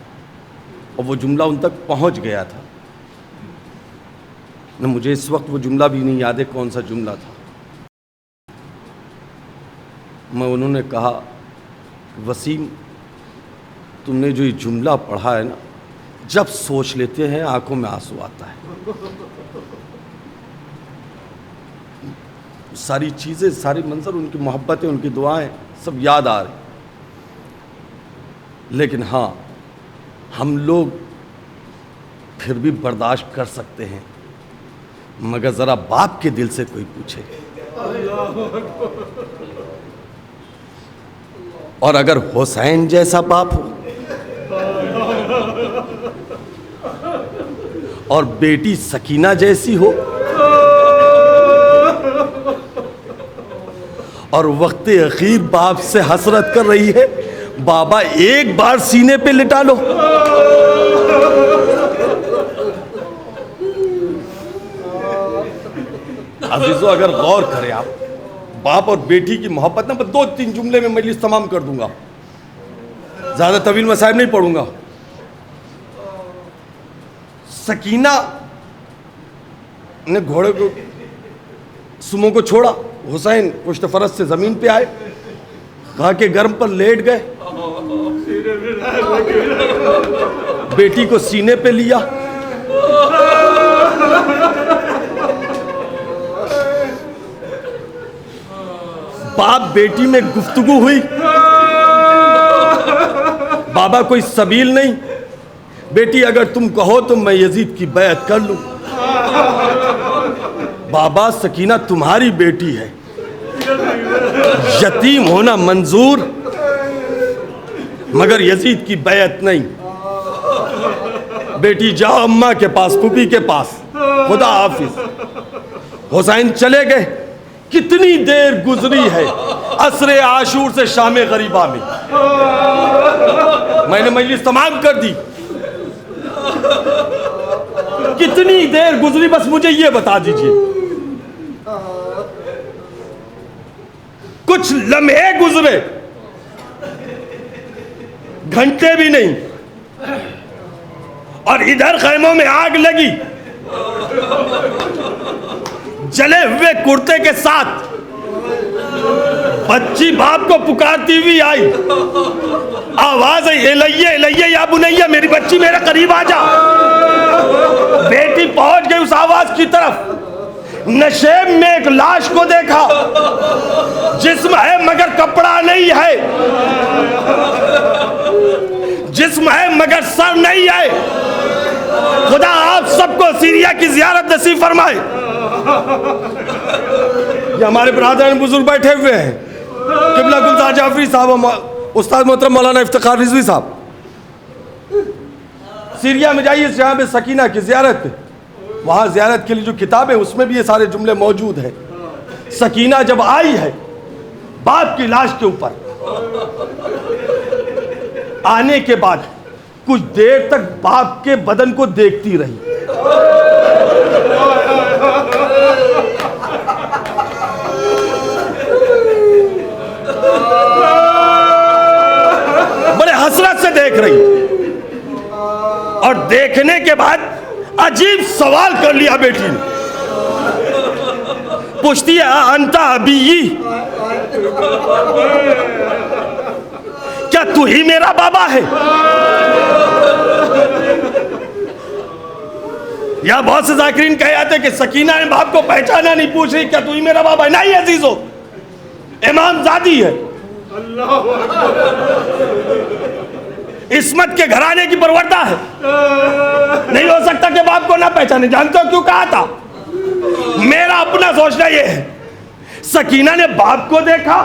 S3: اور وہ جملہ ان تک پہنچ گیا تھا. مجھے اس وقت وہ جملہ بھی نہیں یاد ہے کون سا جملہ تھا. انہوں نے کہا، وسیم تم نے جو یہ جملہ پڑھا ہے نا، جب سوچ لیتے ہیں آنکھوں میں آنسو آتا ہے. ساری چیزیں، سارے منظر، ان کی محبتیں، ان کی دعائیں سب یاد آ رہی. لیکن ہاں، ہم لوگ پھر بھی برداشت کر سکتے ہیں، مگر ذرا باپ کے دل سے کوئی پوچھے. اور اگر حسین جیسا باپ ہو اور بیٹی سکینہ جیسی ہو اور وقت اخیر باپ سے حسرت کر رہی ہے، بابا ایک بار سینے پہ لٹا لو. عزیزو اگر غور کریں آپ، باپ اور بیٹی کی محبت نا، میں 2-3 جملے میں مجلس تمام کر دوں گا، زیادہ طویل مصائب نہیں پڑھوں گا. سکینہ نے گھوڑے کو، سمو کو چھوڑا، حسین پشت فرس سے زمین پہ آئے، کہا کہ گرم پر لیٹ گئے، بیٹی کو سینے پہ لیا، باپ بیٹی میں گفتگو ہوئی. بابا کوئی سبیل نہیں، بیٹی اگر تم کہو تو میں یزید کی بیعت کر لوں. بابا سکینہ تمہاری بیٹی ہے، یتیم ہونا منظور، مگر یزید کی بیعت نہیں. بیٹی جاؤ اماں کے پاس، پھوپھی کے پاس، خدا حافظ. حسین چلے گئے. کتنی دیر گزری ہے عصر عاشور سے شام غریبہ میں نے مجلس تمام کر دی. کتنی دیر گزری بس مجھے یہ بتا دیجئے. کچھ لمحے گزرے, گھنٹے بھی نہیں, اور ادھر خیموں میں آگ لگی. جلے ہوئے کرتے کے ساتھ بچی باپ کو پکارتی ہوئی آئی. آواز ہے الیہ الیہ یا بنیہ, میری بچی میرے قریب آ جا. بیٹی پہنچ گئی اس آواز کی طرف. نشیب میں ایک لاش کو دیکھا, جسم ہے مگر کپڑا نہیں ہے, جسم ہے مگر سر نہیں ہے. خدا آپ سب کو سیریا کی زیارت نصیب فرمائے. یہ ہمارے برادران بزرگ بیٹھے ہوئے ہیں, قبلہ گلزار جعفری صاحب, استاد محترم مولانا افتخار رضوی صاحب. سیریا میں جائیے جہاں پہ سکینہ کی زیارت, وہاں زیارت کے لیے جو کتاب ہے اس میں بھی یہ سارے جملے موجود ہیں. سکینہ جب آئی ہے باپ کی لاش کے اوپر, آنے کے بعد کچھ دیر تک باپ کے بدن کو دیکھتی رہی. بڑے حسرت سے دیکھ رہی, اور دیکھنے کے بعد عجیب سوال کر لیا بیٹی نے. پوچھتی ہے انتا ابی, کیا تو ہی میرا بابا ہے؟ یا بہت سے ذاکرین کہے آتے کہ سکینہ نے باپ کو پہچانا نہیں, پوچھ رہی کیا تو ہی میرا بابا ہے؟ نہیں عزیزو, امام زادی ہے, عصمت کے گھرانے کی پروردہ ہے, نہیں ہو سکتا کہ باپ کو نہ پہچانے. جانتے ہو کیوں کہا تھا؟ میرا اپنا سوچنا یہ ہے, سکینہ نے باپ کو دیکھا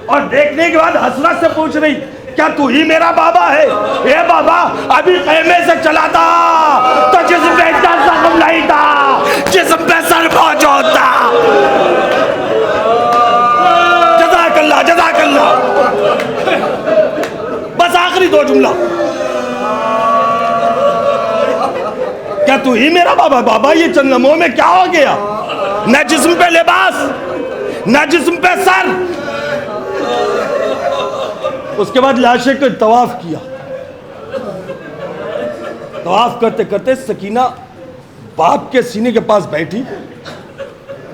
S3: اور دیکھنے کے بعد حسرت سے پوچھ رہی کیا تو ہی میرا بابا ہے؟ اے بابا, ابھی خیمے سے چلا تھا تو جسم پہ اتنا زخم نہیں تھا, جسم پہ سر موجود تھا. جزاک اللہ, جزاک اللہ. بس آخری دو جملہ, کیا تو ہی میرا بابا؟ بابا یہ چند لمحوں میں کیا ہو گیا؟ نہ جسم پہ لباس, نہ جسم پہ سر. اس کے بعد لاشے کو طواف کیا. طواف کرتے کرتے سکینہ باپ کے سینے کے پاس بیٹھی,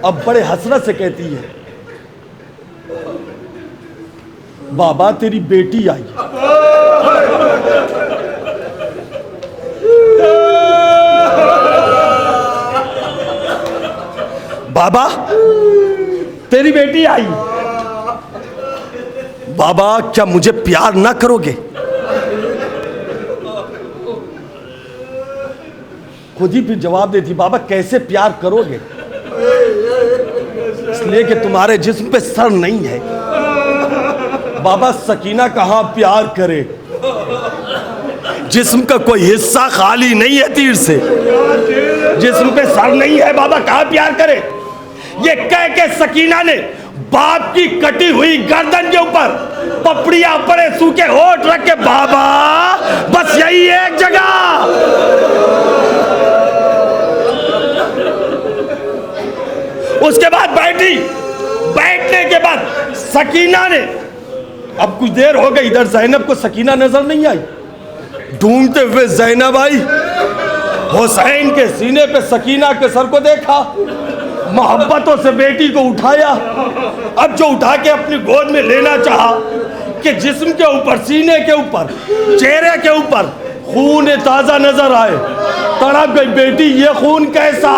S3: اب بڑے حسرت سے کہتی ہے بابا تیری بیٹی آئی. بابا تیری بیٹی آئی. بابا کیا مجھے پیار نہ کرو گے؟ خود ہی پھر جواب دیتی, بابا کیسے پیار کرو گے؟ اس لیے کہ تمہارے جسم پہ سر نہیں ہے. بابا سکینہ کہاں پیار کرے, جسم کا کوئی حصہ خالی نہیں ہے تیر سے, جسم پہ سر نہیں ہے, بابا کہاں پیار کرے؟ یہ کہہ کے سکینہ نے باپ کی کٹی ہوئی گردن کے اوپر پپڑیاں پڑے سوکھے ہونٹ رکھ کے, بابا بس یہی ایک جگہ. اس کے بعد بیٹھی, بیٹھنے کے بعد سکینہ نے, اب کچھ دیر ہو گئی, ادھر زینب کو سکینہ نظر نہیں آئی. ڈھونڈتے ہوئے زینب آئی, حسین کے سینے پہ سکینہ کے سر کو دیکھا, محبتوں سے بیٹی کو اٹھایا. اب جو اٹھا کے اپنی گود میں لینا چاہا کہ جسم کے اوپر, سینے کے اوپر, چہرے کے اوپر خون تازہ نظر آئے. تڑپ گئی بیٹی, یہ خون کیسا؟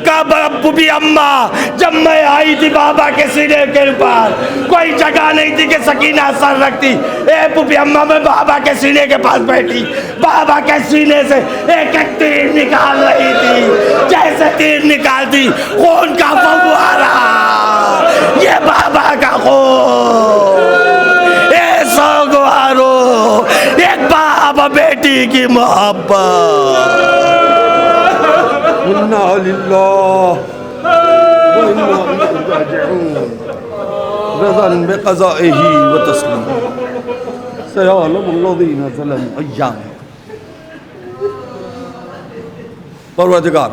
S3: کب ابو بھی اماں جب میں آئی تھی بابا کے سینے کے اوپر کوئی جگہ نہیں تھی کہ سکینہ سر رکھتی. اے پوپی اماں میں بابا کے سینے کے پاس بیٹھی, بابا کے سینے سے ایک ایک تیر نکال رہی تھی, جیسے تیر نکالتی خون کا فوارہ, یہ بابا کا خون. اے سوگوارو, ایک باپ بیٹی کی محبت. انا للہ وإنا إليه راجعون رضا بقضائه وتسليمه سيعلم الذين ظلموا أيام پروردگار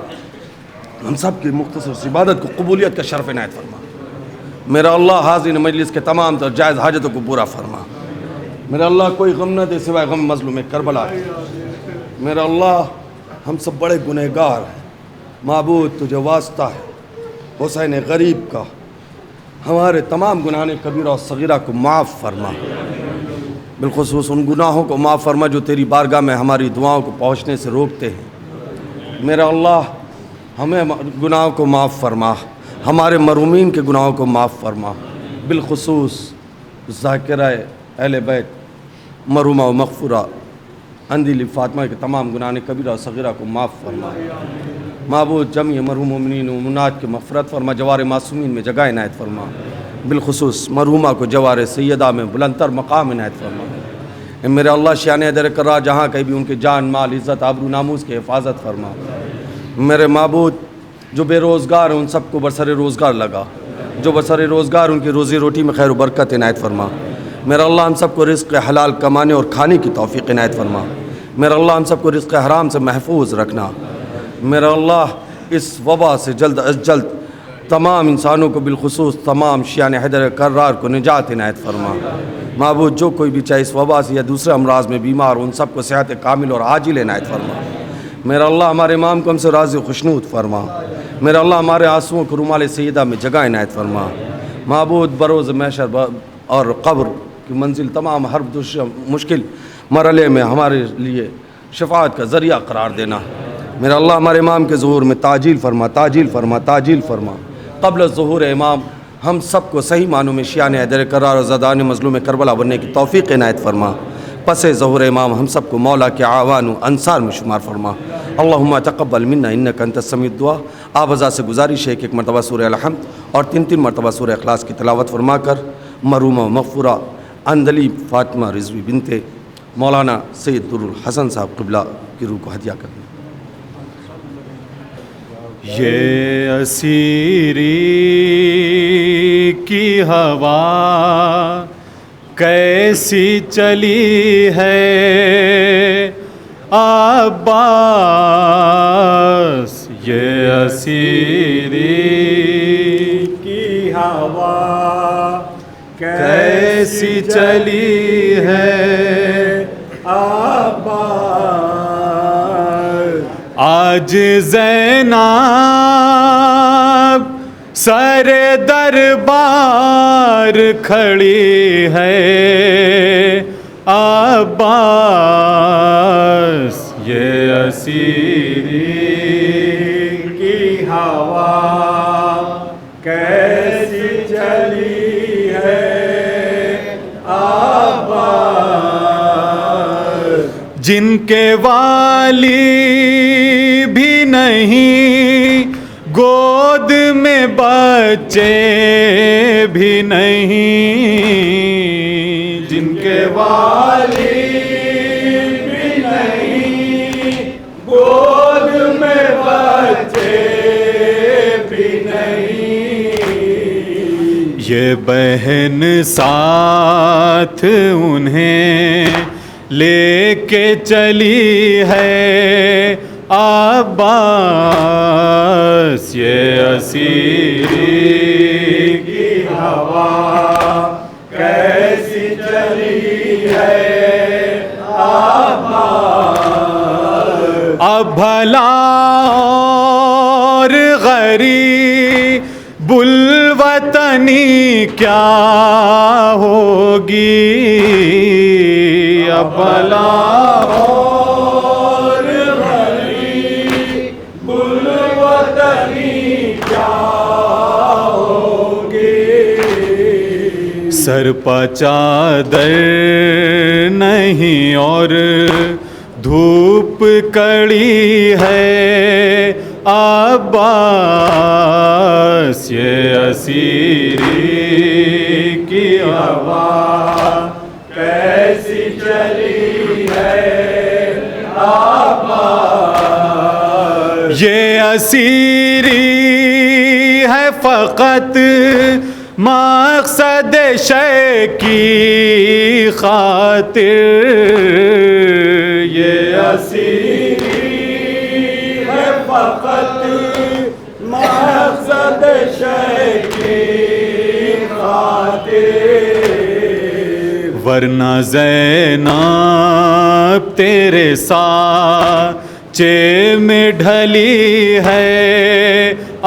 S3: ہم سب کی مختصر سی عبادت کو قبولیت کا شرف عنایت فرما. میرا اللہ حاضرین مجلس کے تمام تر جائز حاجتوں کو پورا فرما. میرا اللہ کوئی غم نہ دے سوائے غم مظلوم کربلا ہے. میرا اللہ ہم سب بڑے گنہگار ہیں. معبود تجھے واسطہ ہے حسین غریب کا ہمارے تمام گناہ کبیرہ اور صغیرہ کو معاف فرما. بالخصوص ان گناہوں کو معاف فرما جو تیری بارگاہ میں ہماری دعاؤں کو پہنچنے سے روکتے ہیں. میرا اللہ ہمیں گناہوں کو معاف فرما. ہمارے مرحومین کے گناہوں کو معاف فرما. بالخصوص ذاکرہ اہل بیت مرحومہ و مغفورہ اندیل فاطمہ کے تمام گناہ کبیرہ و صغیرہ کو معاف فرما. معبود جمعی مرحوم مومنین و مومنات کی مغفرت فرما. جوار معصومین میں جگہ عنایت فرما. بالخصوص مرحومہ کو جوار سیدہ میں بلندتر مقام عنایت فرما. میرے اللہ شان حیدر کرار جہاں کہیں بھی ان کے جان مال عزت آبرو ناموس کی حفاظت فرما. میرے معبود جو بے روزگار ہیں ان سب کو برسر روزگار لگا. جو برسر روزگار ان کی روزی روٹی میں خیر و برکت عنایت فرما. میرا اللہ ہم سب کو رزق حلال کمانے اور کھانے کی توفیق عنایت فرما. میرا اللہ ہم سب کو رزق حرام سے محفوظ رکھنا. میرا اللہ اس وبا سے جلد از جلد تمام انسانوں کو بالخصوص تمام شیعان حیدر کرار کو نجات عنایت فرما. معبود جو کوئی بھی چاہے اس وبا سے یا دوسرے امراض میں بیمار ان سب کو صحت کامل اور عاجل عنایت فرما. میرا اللہ ہمارے امام کو ہم سے راضی و خوشنود فرما. میرا اللہ ہمارے آنسوؤں کو رومال سیدہ میں جگہ عنایت فرما. معبود بروز محشر اور قبر کی منزل تمام ہر مشکل مرحلے میں ہمارے لیے شفاعت کا ذریعہ قرار دینا. میرا اللہ ہمارے امام کے ظہور میں تعجیل فرما تعجیل فرما تعجیل فرما. قبل ظہور امام ہم سب کو صحیح معنوں میں شیعان حیدر کرار اور زدان مظلوم کربلا بننے کی توفیق عنایت فرما. پس ظہور امام ہم سب کو مولا کے اعوان و انصار میں شمار فرما. اللہم تقبل منا انک انت السمیع الدعا. آپ حضرات سے گزارش ہے کہ ایک مرتبہ سورہ الحمد اور 3 مرتبہ سورہ اخلاص کی تلاوت فرما کر مرحومہ مغفورہ اندلی فاطمہ رضوی بنت مولانا سید درالحسن صاحب قبلہ کی روح کو ہدیہ کرنا.
S5: یہ اسیری کی ہوا کیسی چلی ہے عباس. یہ اسیری کی ہوا کیسی چلی ہے عباس. آج زینب سر دربار کھڑی ہے عباس. یہ اسیری کی ہوا کیسی چلی ہے عباس. جن کے والی بھی نہیں گود میں بچے بھی نہیں. جن کے والی بھی نہیں گود میں بچے بھی نہیں. یہ بہن ساتھ انہیں لے کے چلی ہے عباس. یہ اسیری کی ہوا کیسی چلی ہے عباس. اب بھلا اور غریب الوطنی کیا ہوگی. اب بھلا سر پہ چادر نہیں اور دھوپ کڑی ہے عباس. یہ اسیری کی ہوا کیسی چلی ہے عباس. یہ اسیری ہے فخر فقط مقصد شے کی خاطر، یہ اسیری ہے فقط مقصد شے کی خاطر، ورنہ زینب تیرے سانچے میں ڈھلی ہے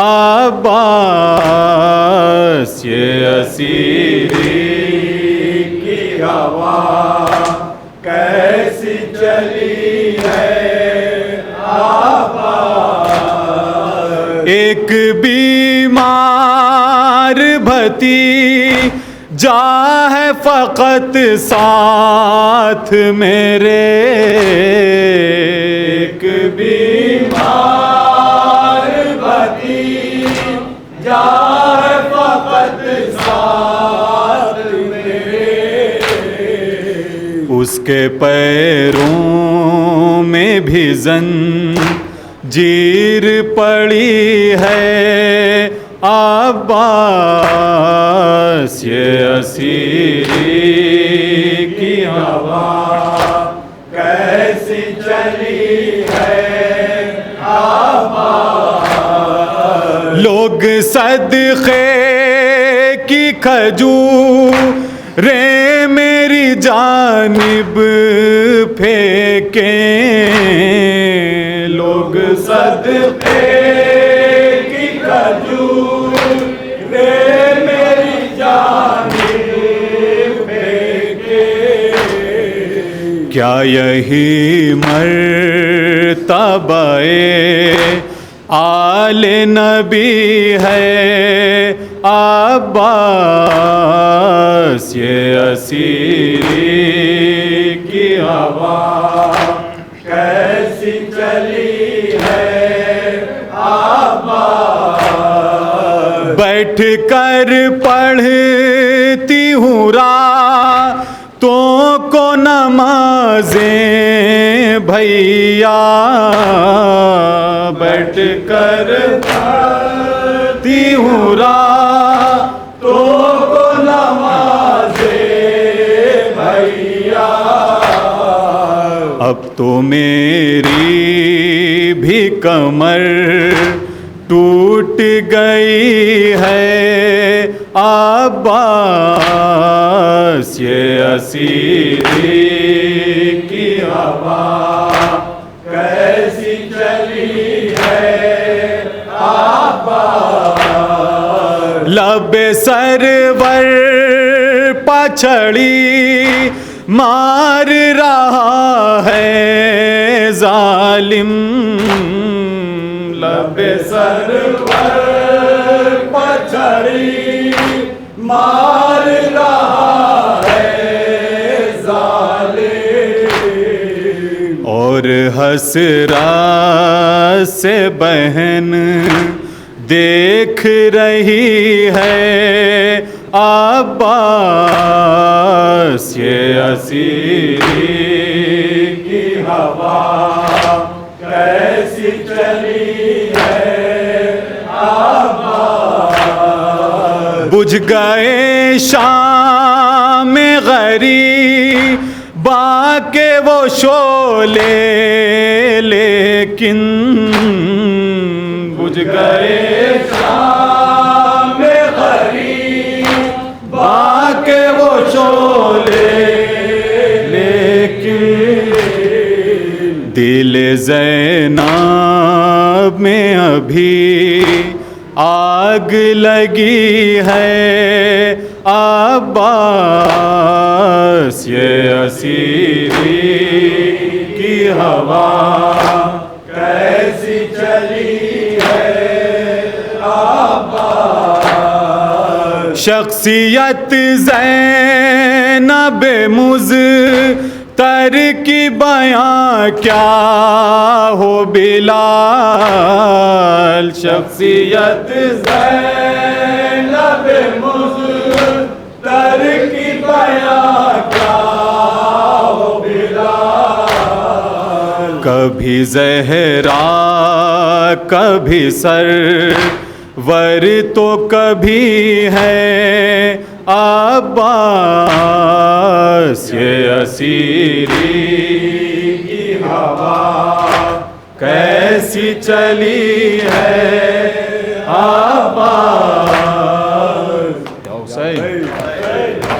S5: عباس، یہ اسیری کی ہوا کیسی چلی ہے عباس، ایک بیمار بھتی جا ہے فقط ساتھ میرے، ایک بیمار بھتی جا ہے فقط ساتھ میرے، اس کے پیروں میں بھی زنجیر پڑی ہے عباس، یہ اسیری کی ہوا کیسی چلی ہے عباس، لوگ صدقے کی کھجوریں میری جانب پھینکیں، لوگ صدقے کی کھجوریں میری جانب پھینکیں، کیا یہی مرتبہ آل نبی ہے عباس، یہ اسیری کی ہوا کیسی چلی ہے عباس، بیٹھ کر پڑھتی ہوں راتوں کو نمازیں بھیا، بیٹھ کر پڑھتی ہوں راتوں کو نمازیں بھیا، اب تو میری بھی کمر ٹوٹ گئی ہے عباس، یہ اسیری کی ہوا کیسی چلی ہے عباس، لب سرور پچھڑی مار رہا ہے ظالم، لب سرور پچھڑی مار رہا ہے ظالم، اور حسرت سے بہن دیکھ رہی ہے عباس، یہ اسیری کی ہوا کیسی چلی ہے عباس، بجھ گئے شام غریباں کے وہ شعلے، لیکن بجھ گئے شام غریباں کے وہ شعلے، لیکن دل زینب میں ابھی آگ لگی ہے عباس، یہ اسیری کی ہوا کیسی چلی ہے عباس، شخصیت زینب مضطر کی بیاں کیا ہو بلال، شخصیت زینب مضطر کی بیاں کیا ہو بلال، کبھی زہرا کبھی سر ور تو کبھی ہے عباس یہ اسیری کی ہوا کیسی چلی ہے عباس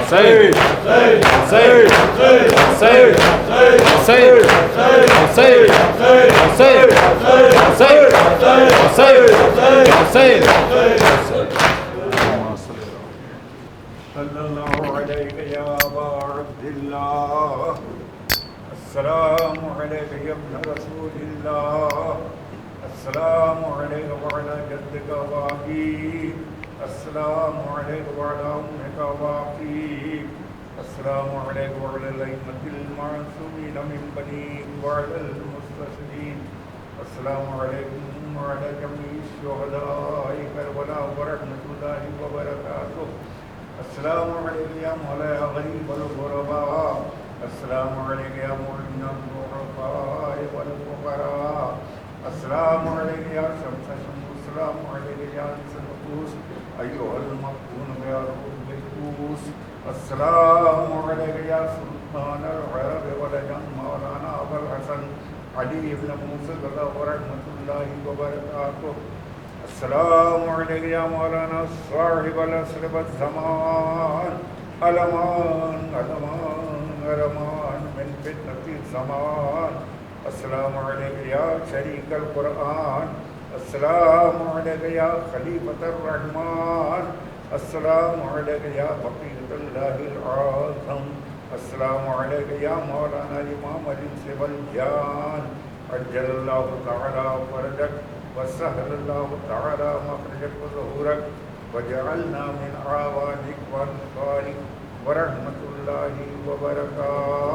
S5: حسین حسین حسین حسین حسین حسین حسین
S6: صلی اللہ علیہ یا ابا عبداللہ السلام علیک یا ابن رسول اللہ السلام علیک وعلی جدک وابیک السلام علیک وعلی امک وابیک السلام علیک وعلی الائمة المعصومین من بنیک وعلی المستشہدین السلام علیکم وعلی جمیع الشہداء کربلا ورحمۃ اللہ وبرکاتہ السلام علیکم یا مولا غریب الغرباء السلام علیکم یا معین الضعفاء والفقراء السلام علیکم یا شمس شمس السلام علیکم یا انس النفوس ایها المفتون یا روح القدوس السلام علیکم یا سلطان العرب والعجم مولانا ابو الحسن علی بن موسیٰ ورحمۃ اللہ وبرکاتہ السلام علیکم یا مولانا صاحب العصر والزمان الامان الامان الامان من فتنة الزمان السلام علیکم یا شریک القرآن السلام علیکم یا خلیفۃ الرحمن السلام علیکم یا بقیۃ اللہ العظم السلام علیکم یا مولانا امام الانس والجان عجل اللہ تعالی فرجک وسهل الله تعالى مخرجك وظهورك وجعلنا من عوانك وانصارك ورحمة الله وبركاته